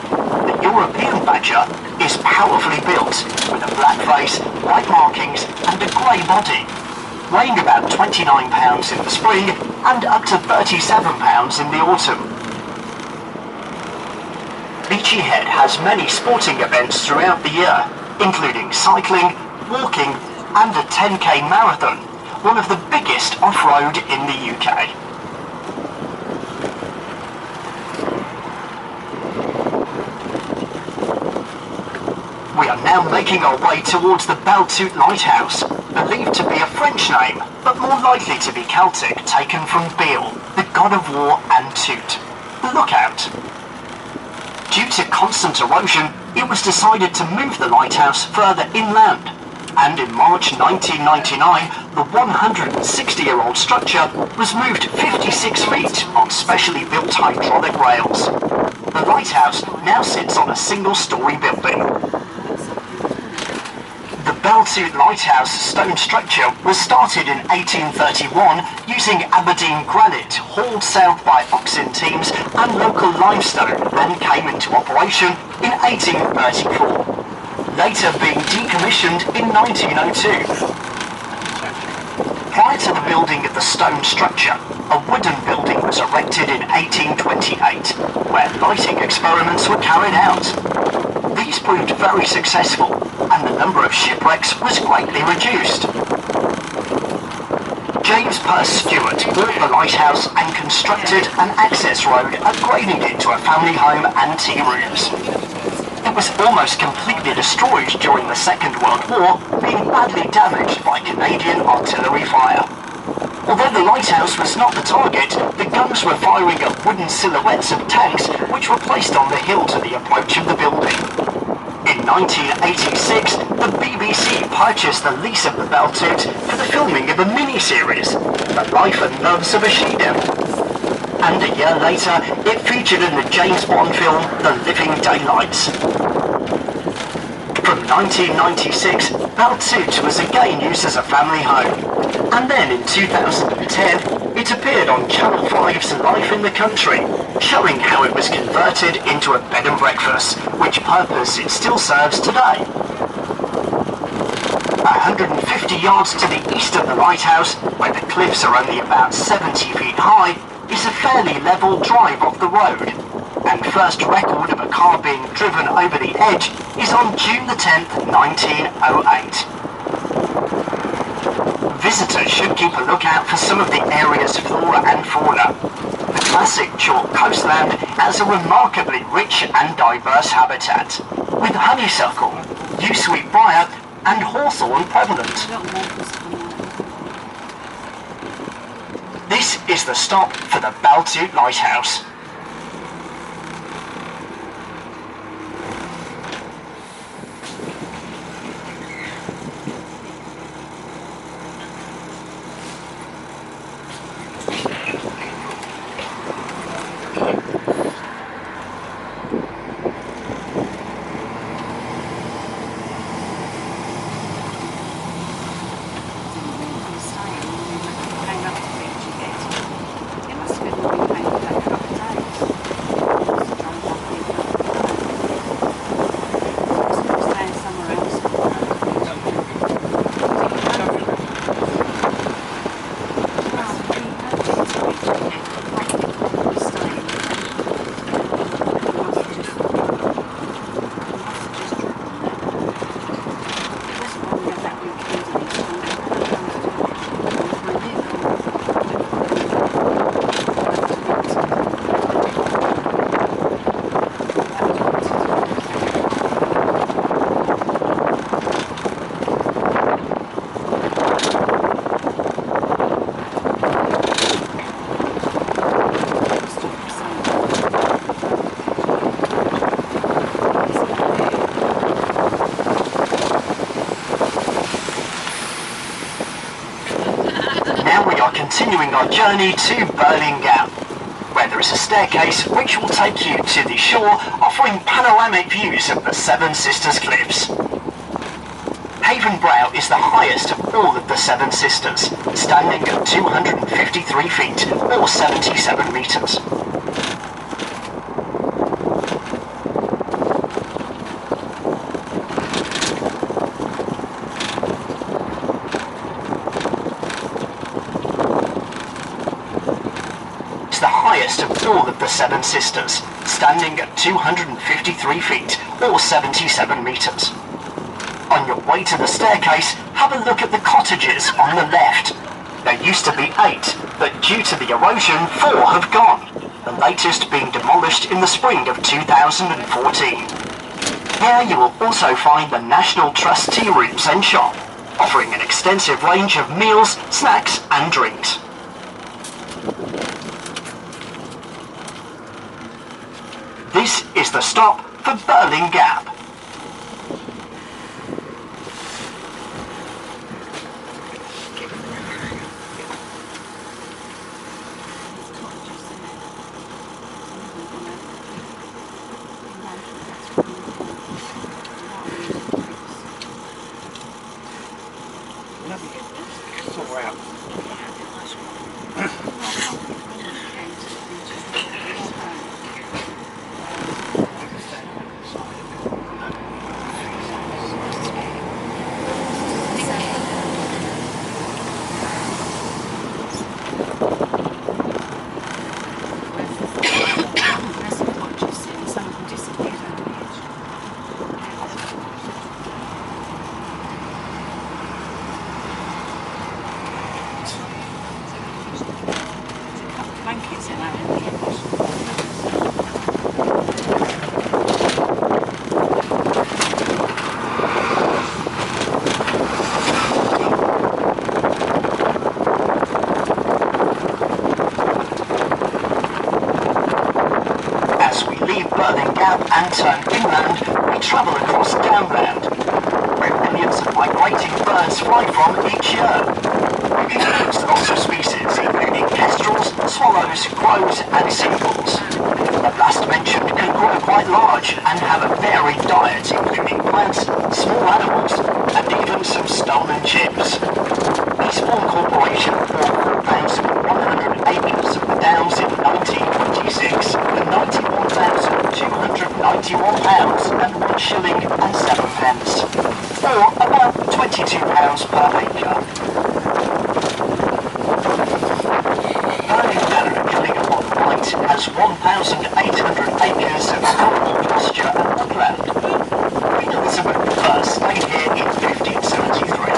S5: The European badger is powerfully built with a black face, white markings and a grey body, weighing about 29 pounds in the spring and up to 37 pounds in the autumn. Beachy Head has many sporting events throughout the year, including cycling, walking and a 10k marathon, one of the biggest off-road in the UK. We are now making our way towards the Beltoot Lighthouse, believed to be a French name, but more likely to be Celtic, taken from Beal, the god of war and toot. Look out! Due to constant erosion, it was decided to move the lighthouse further inland, and in March 1999, the 160-year-old structure was moved 56 feet on specially built hydraulic rails. The lighthouse now sits on a single-storey building. The Beltoot Lighthouse stone structure was started in 1831 using Aberdeen granite hauled south by oxen teams and local limestone, and came into operation in 1834, later being decommissioned in 1902. Prior to the building of the stone structure, a wooden building was erected in 1828, where lighting experiments were carried out. These proved very successful, and the number of shipwrecks was greatly reduced. James Perce Stewart built the lighthouse and constructed an access road, upgrading it to a family home and tea rooms. It was almost completely destroyed during the Second World War, being badly damaged by Canadian artillery fire. Although the lighthouse was not the target, the guns were firing at wooden silhouettes of tanks which were placed on the hill to the approach of the building. In 1986, the BBC purchased the lease of the Beltoot for the filming of a mini-series, The Life and Loves of a She-Devil. And a year later, it featured in the James Bond film The Living Daylights. From 1996, Beltoot was again used as a family home, and then in 2010, it appeared on Channel 5's Life in the Country, showing how it was converted into a bed and breakfast, which purpose it still serves today. 150 yards to the east of the lighthouse, where the cliffs are only about 70 feet high, is a fairly level drive off the road, and first record of a car being driven over the edge is on June the 10th, 1908. Visitors should keep a lookout for some of the area's flora and fauna. The classic chalk coastland has a remarkably rich and diverse habitat, with honeysuckle, yew sweetbriar and hawthorn prevalent. This is the stop for the Beltoot Lighthouse. our journey to Berlin Gap, where there is a staircase which will take you to the shore, offering panoramic views of the Seven Sisters Cliffs. Haven Brow is the highest of all of the Seven Sisters, standing at 253 feet or 77 metres. It's the highest of all of the Seven Sisters, standing at 253 feet or 77 metres. On your way to the staircase, have a look at the cottages on the left. There used to be 8, but due to the erosion, 4 have gone, the latest being demolished in the spring of 2014. Here you will also find the National Trust tea rooms and shop, offering an extensive range of meals, snacks and drinks. This is the stop for Berlin Gap. And turn inland, we travel across downland, where millions of migrating birds fly from each year. We includes lots of species, including kestrels, swallows, crows and seagulls. The last mentioned can grow quite large and have a varied diet, including plants, small animals, and even some stolen chips. Eastbourne Corporation bought 4,100 acres of the Downs in 1926 for £91,291 and £1 and 7 pence, or about £22 per acre. Berlin Gap, coming upon the right, has 1,800 acres of arable pasture and woodland. Queen Elizabeth I stayed here in 1573.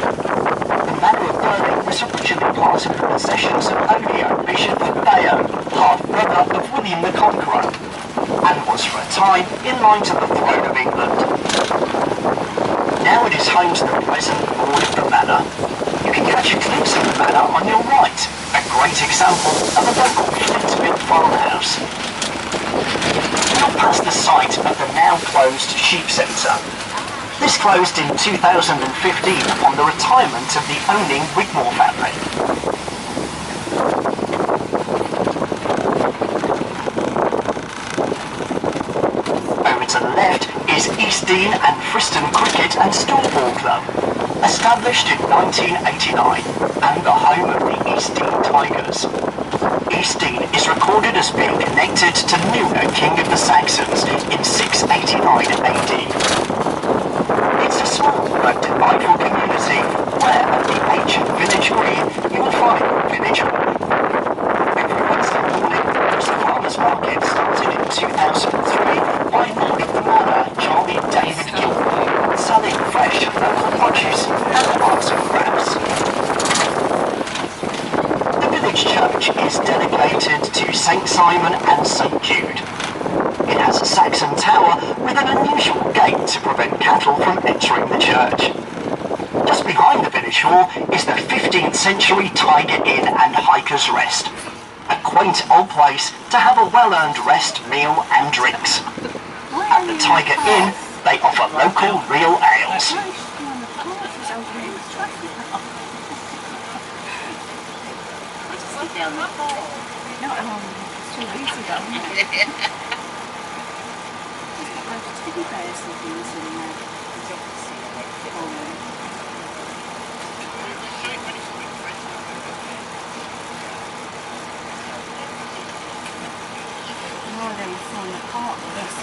S5: The Manor of Berlin was originally part of the possessions of Olio, Bishop of Bayeux, half-brother of William the Conqueror, and was for a time in line to the throne of England. Now it is home to the present lord of the manor. You can catch a glimpse of the manor on your right, a great example of a local flint-built farmhouse. We'll pass the site of the now closed sheep centre. This closed in 2015 upon the retirement of the owning Wingwalker family. Over to the left is Eastdean and Friston Cricket and Stoolball Club, established in 1989 and the home of the Eastdean Tigers. Eastdean is recorded as being connected to Milner, King of the Saxons, in 689 AD. It's a small but delightful community where at the ancient village green you will find village hall. Every Wednesday morning there's the farmers market started in 2003 by Lord of the Manor, Charlie David Gilroy, selling fresh local produce and arts and crafts. The village church is dedicated to St. Simon and St. Jude. It has a Saxon tower with an unusual gate to prevent cattle from entering the church. Just behind the village hall is the 15th century Tiger Inn and Hiker's Rest, a quaint old place to have a well-earned rest, meal and drinks. At the Tiger Inn, they offer local real ales.
S4: down there.
S6: No, it's too easy though, isn't it? There's got loads of teddy bears and things in there. Oh, they were falling apart with this.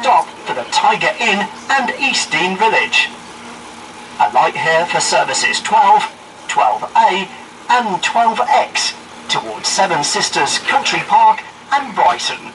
S5: Stop for the Tiger Inn and Eastbourne Village. A light here for services 12, 12A and 12X towards Seven Sisters Country Park and Brighton.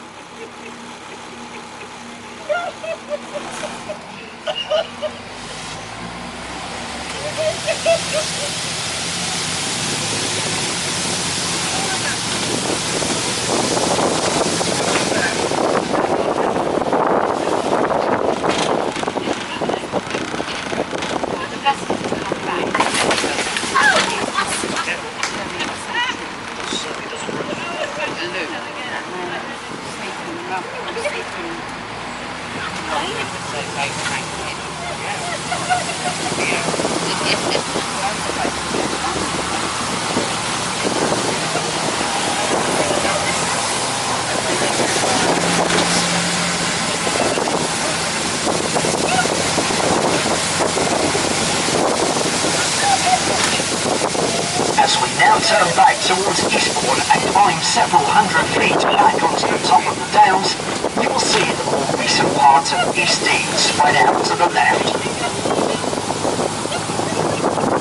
S5: As we now turn back towards Eastbourne and climb several hundred feet back onto the top of the downs, you will see the more recent part of Eastbourne spread out to the left.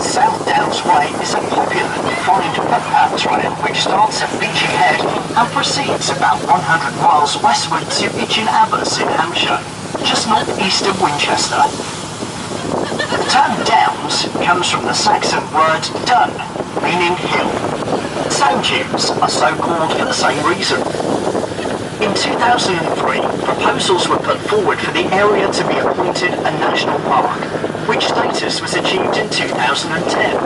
S5: South Downs Way is a popular defined footpath trail which starts at Beachy Head and proceeds about 100 miles westward to Itchen Abbas in Hampshire, just north-east of Winchester. The term Downs comes from the Saxon word dun, meaning hill. Sand dunes are so called for the same reason. In 2003, proposals were put forward for the area to be appointed a national park, which status was achieved in 2010.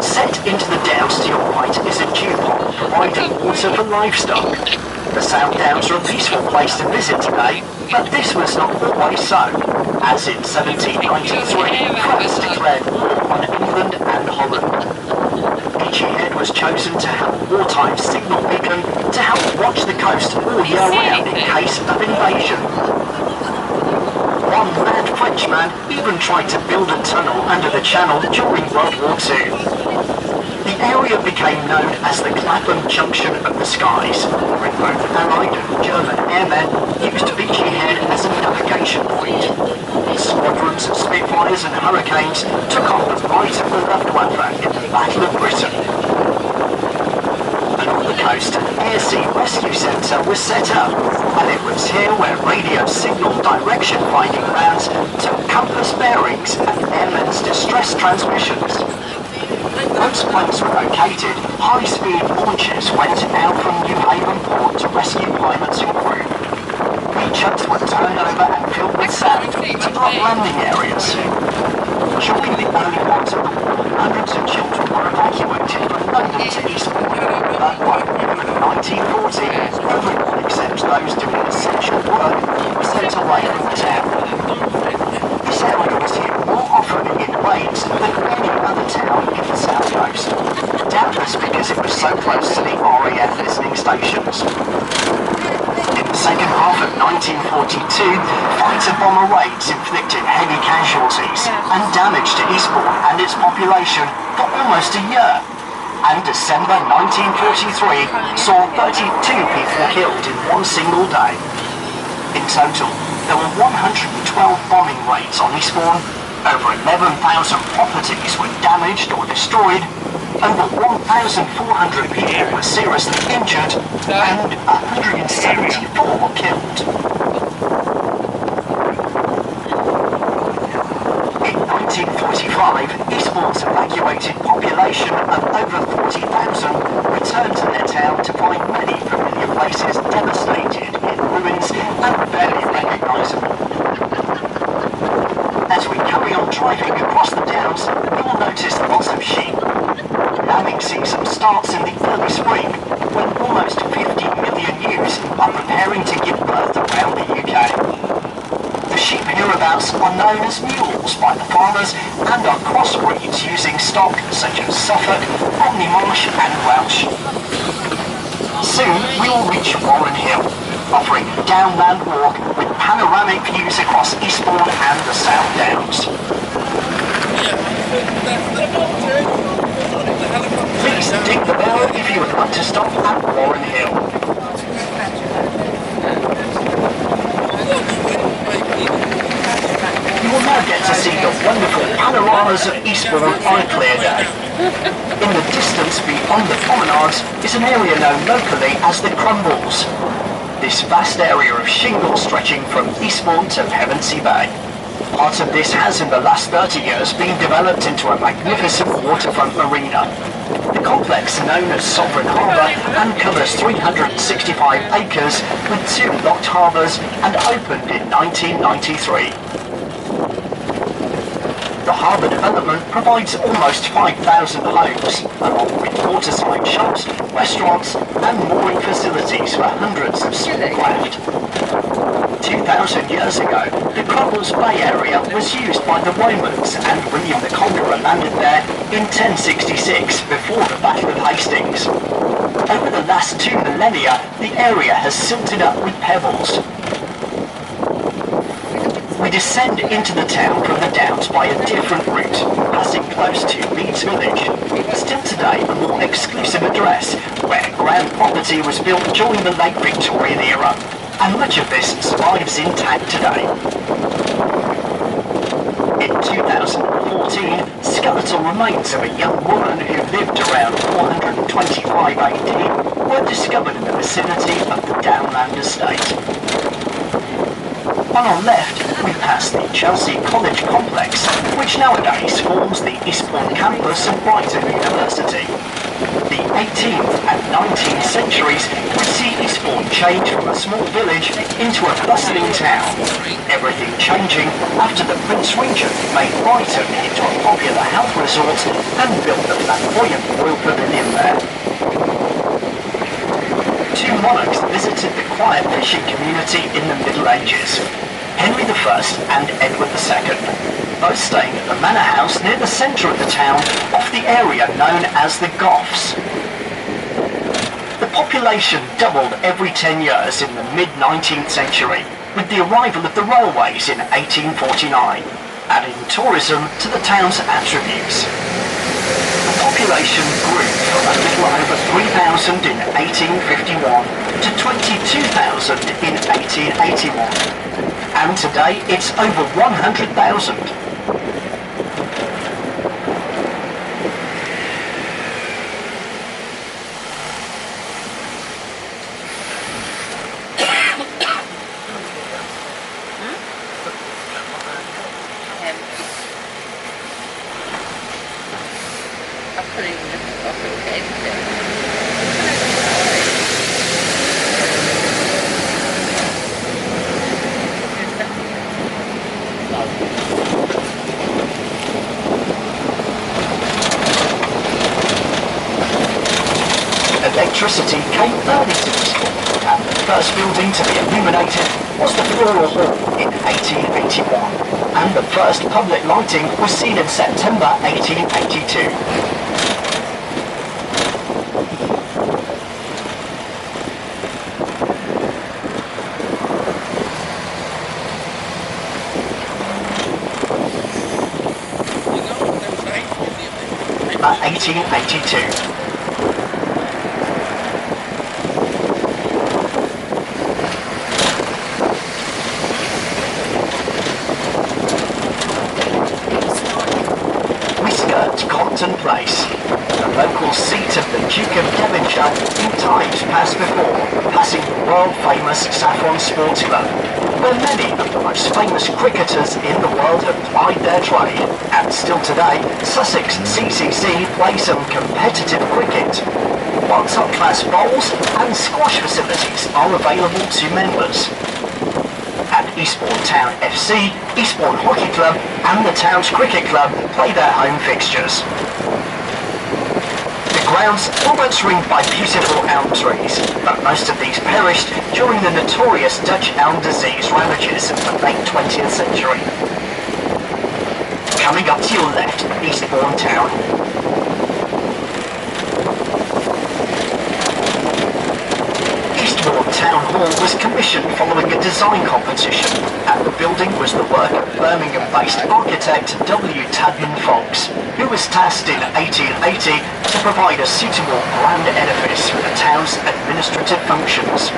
S5: Set into the downs to your right is a dew pond providing water for livestock. The South Downs are a peaceful place to visit today, but this was not always so, as in 1793, France declared war on England and Holland. Beachy Head was chosen to have a wartime signal beacon to help watch the coast all year round in case of invasion. One mad Frenchman even tried to build a tunnel under the channel during World War II. The area became known as the Clapham Junction of the Skies, when both Allied and German airmen used Beachy Head as a navigation point. Squadrons of Spitfires and Hurricanes took on the right of the Luftwaffe in the Battle of Britain. Along the coast, an Air Sea Rescue Centre was set up, and it was here where radio signal direction finding bands took compass bearings and airmen's distress transmissions. Once planes were located, high-speed launches went out from New Haven Port to rescue pilots and crew. Beachheads were turned over and filled with sand to block landing areas. During the early part of the war, hundreds of children were evacuated from London to Eastbourne, but by the middle of 1940, everyone except those doing essential work was sent away from the town. This area was hit more often in raids than any other town in the south coast, doubtless because it was so close to the RAF listening stations. In the second half of 1942, fighter bomber raids inflicted heavy casualties and damage to Eastbourne and its population for almost a year, and December 1943 saw 32 people killed in one single day. In total, there were 112 bombing raids on Eastbourne, Over 11,000 properties were damaged or destroyed, over 1,400 people were seriously injured, and 174 killed. In 1945, Eastbourne's evacuated population of over 40,000 returned to their town to find many familiar places devastated in ruins and barely recognisable. As we carry on driving across the downs, you will notice lots of sheep. Lambing season starts in the early spring, when almost 50 million ewes are preparing to give birth around the UK. The sheep hereabouts are known as mules by the farmers and are crossbreeds using stock such as Suffolk, Romney Marsh and Welsh. Soon we will reach Warren Hill, offering a downland walk with panoramic views across Eastbourne and the South Downs. Please dig the bell if you would like to stop at Warren Hill. You will now get to see the wonderful panoramas of Eastbourne on a clear day. In the distance beyond the promenades is an area known locally as the Crumbles. This vast area of shingle stretching from Eastbourne to Pevensey Bay. Part of this has in the last 30 years been developed into a magnificent waterfront marina. The complex, known as Sovereign Harbour, and covers 365 acres with 2 locked harbours and opened in 1993. The harbour development provides almost 5,000 homes, along with waterside shops, restaurants and mooring facilities for hundreds of small craft. 2,000 years ago, the Crumbles Bay area was used by the Romans, and William the Conqueror landed there in 1066 before the Battle of Hastings. Over the last 2 millennia, the area has silted up with pebbles. We descend into the town from the Downs by a different route, passing close to Leeds Village, still today a more exclusive address where grand property was built during the late Victorian era, and much of this survives intact today. In 2014, skeletal remains of a young woman who lived around 425 AD were discovered in the vicinity of the Downland estate. On our left, we pass the Chelsea College complex, which nowadays forms the Eastbourne campus of Brighton University. The 18th and 19th centuries would see Eastbourne change from a small village into a bustling town, everything changing after the Prince Regent made Brighton into a popular health resort and built the flamboyant Royal Pavilion there. 2 monarchs visited the quiet fishing community in the Middle Ages, Henry I and Edward II, both staying at the manor house near the centre of the town off the area known as the Goffs. The population doubled every 10 years in the mid-19th century, with the arrival of the railways in 1849, adding tourism to the town's attributes. The population grew from a little over 3,000 in 1851 to 22,000 in 1881, and today it's over 100,000. Electricity came early to Eastbourne, and the first building to be illuminated was the Floral Hall in 1881, and the first public lighting was seen in September 1882. By 1882. Carlton Place, the local seat of the Duke of Devonshire in times past before, passing the world-famous Saffron Sports Club, where many of the most famous cricketers in the world have plied their trade, and still today, Sussex CCC play some competitive cricket, while top-class bowls and squash facilities are available to members. And Eastbourne Town FC, Eastbourne Hockey Club and the Town's Cricket Club play their home fixtures. The grounds were once ringed by beautiful elm trees, but most of these perished during the notorious Dutch elm disease ravages of the late 20th century. Coming up to your left, Eastbourne Town. Eastbourne Town Hall was commissioned following a design competition, and the building was the work of Birmingham-based architect W. Tadman Fox, who was tasked in 1880 to provide a suitable grand edifice for the town's administrative functions.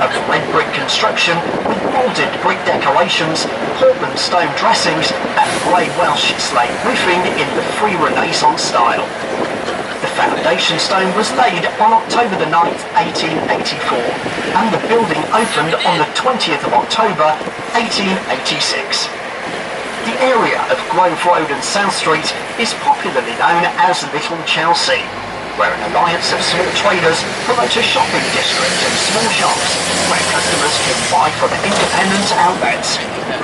S5: Of red brick construction with moulded brick decorations, Portland stone dressings and grey Welsh slate roofing in the free Renaissance style. The foundation stone was laid on October the 9th, 1884, and the building opened on the 20th of October, 1886. The area of Grove Road and South Street is popularly known as Little Chelsea, where an alliance of small traders promotes a shopping district of small shops where customers can buy from independent outlets,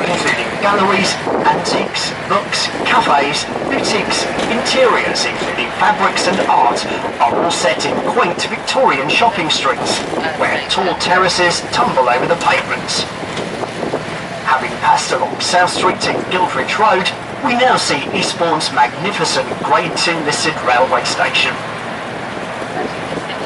S5: including galleries, antiques, books, cafes, boutiques, interiors including fabrics and art are all set in quaint Victorian shopping streets, where tall terraces tumble over the pavements. Having passed along South Street to Guildridge Road, we now see Eastbourne's magnificent Grade 2 listed railway station.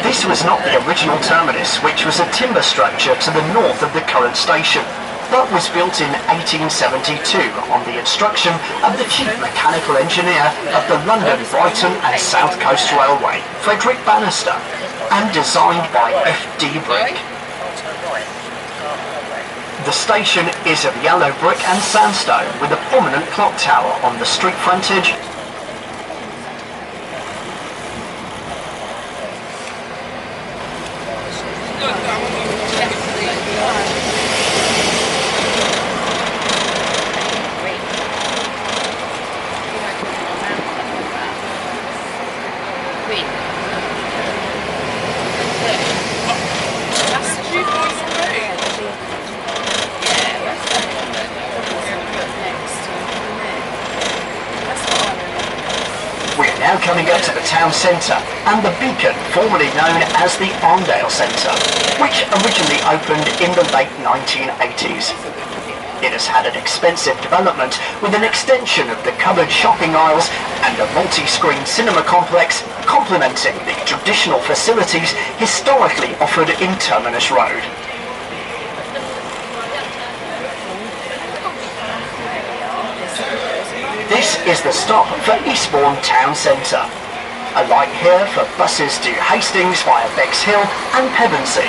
S5: This was not the original terminus, which was a timber structure to the north of the current station, but was built in 1872 on the instruction of the Chief Mechanical Engineer of the London, Brighton and South Coast Railway, Frederick Bannister, and designed by F.D. Brick. The station is of yellow brick and sandstone with a prominent clock tower on the street frontage. Now coming up to the town centre and the Beacon, formerly known as the Arndale Centre, which originally opened in the late 1980s. It has had an expensive development with an extension of the covered shopping aisles and a multi-screen cinema complex complementing the traditional facilities historically offered in Terminus Road. This is the stop for Eastbourne Town Centre. Alight here for buses to Hastings via Bexhill and Pevensey.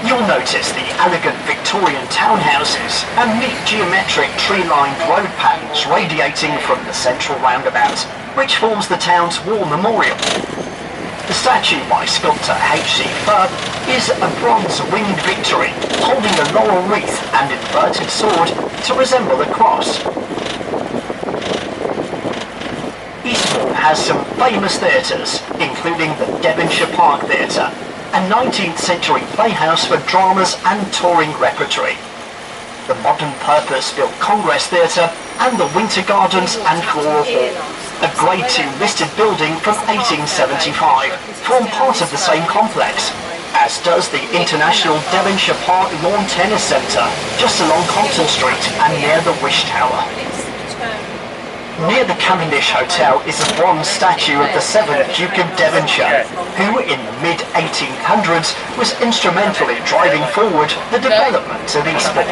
S5: You'll notice the elegant Victorian townhouses and neat geometric tree-lined road patterns radiating from the central roundabout, which forms the town's war memorial. The statue by sculptor H.C. Firth is a bronze winged victory, holding a laurel wreath and inverted sword to resemble a cross. Eastbourne has some famous theatres, including the Devonshire Park Theatre, a 19th century playhouse for dramas and touring repertory, the modern purpose-built Congress Theatre, and the Winter Gardens and Floral Hall, a Grade 2 listed building from 1875, form part of the same complex, as does the International Devonshire Park Lawn Tennis Centre, just along Carlton Street and near the Wish Tower. Near the Cavendish Hotel is a bronze statue of the 7th Duke of Devonshire, who in the mid-1800s was instrumental in driving forward the development of Eastbourne.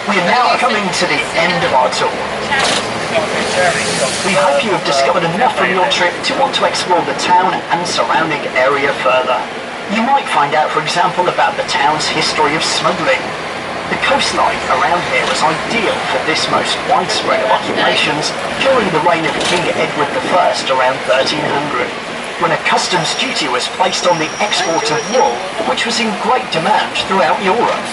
S5: We are now coming to the end of our tour. We hope you have discovered enough from your trip to want to explore the town and surrounding area further. You might find out, for example, about the town's history of smuggling. The coastline around here was ideal for this most widespread of occupations during the reign of King Edward I around 1300, when a customs duty was placed on the export of wool, which was in great demand throughout Europe.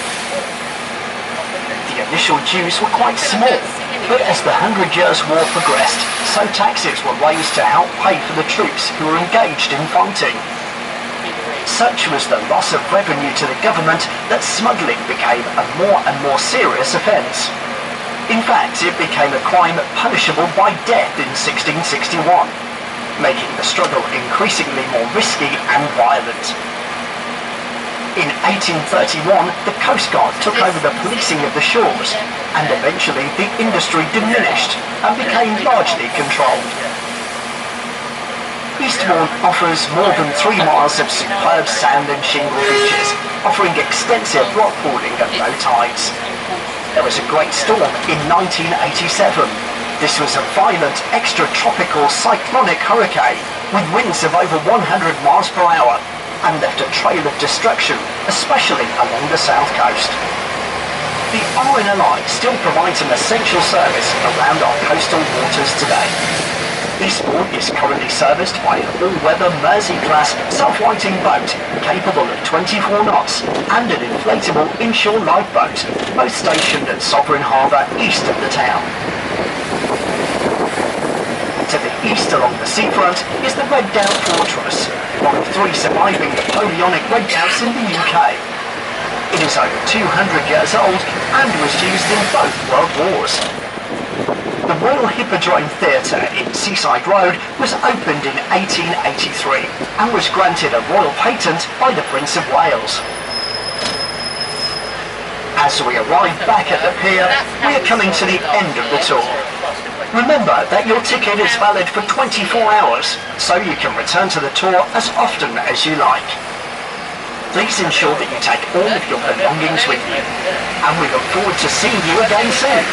S5: The initial dues were quite small, but as the 100 Years' War progressed, so taxes were raised to help pay for the troops who were engaged in fighting. Such was the loss of revenue to the government that smuggling became a more and more serious offence. In fact, it became a crime punishable by death in 1661, making the struggle increasingly more risky and violent. In 1831, the Coast Guard took over the policing of the shores, and eventually the industry diminished and became largely controlled. Eastbourne offers more than 3 miles of superb sand and shingle beaches, offering extensive rock pooling at low tides. There was a great storm in 1987. This was a violent, extratropical cyclonic hurricane with winds of over 100 miles per hour and left a trail of destruction, especially along the south coast. The RNLI still provides an essential service around our coastal waters today. Eastbourne is currently serviced by an all-weather Mersey-class self-righting boat capable of 24 knots and an inflatable inshore lifeboat, both stationed at Sovereign Harbour east of the town. To the east along the seafront is the Redoubt Fortress, one of 3 surviving Napoleonic redoubts in the UK. It is over 200 years old and was used in both World Wars. The Royal Hippodrome Theatre in Seaside Road was opened in 1883 and was granted a royal patent by the Prince of Wales. As we arrive back at the pier, we are coming to the end of the tour. Remember that your ticket is valid for 24 hours, so you can return to the tour as often as you like. Please ensure that you take all of your belongings with you, and we look forward to seeing you again soon.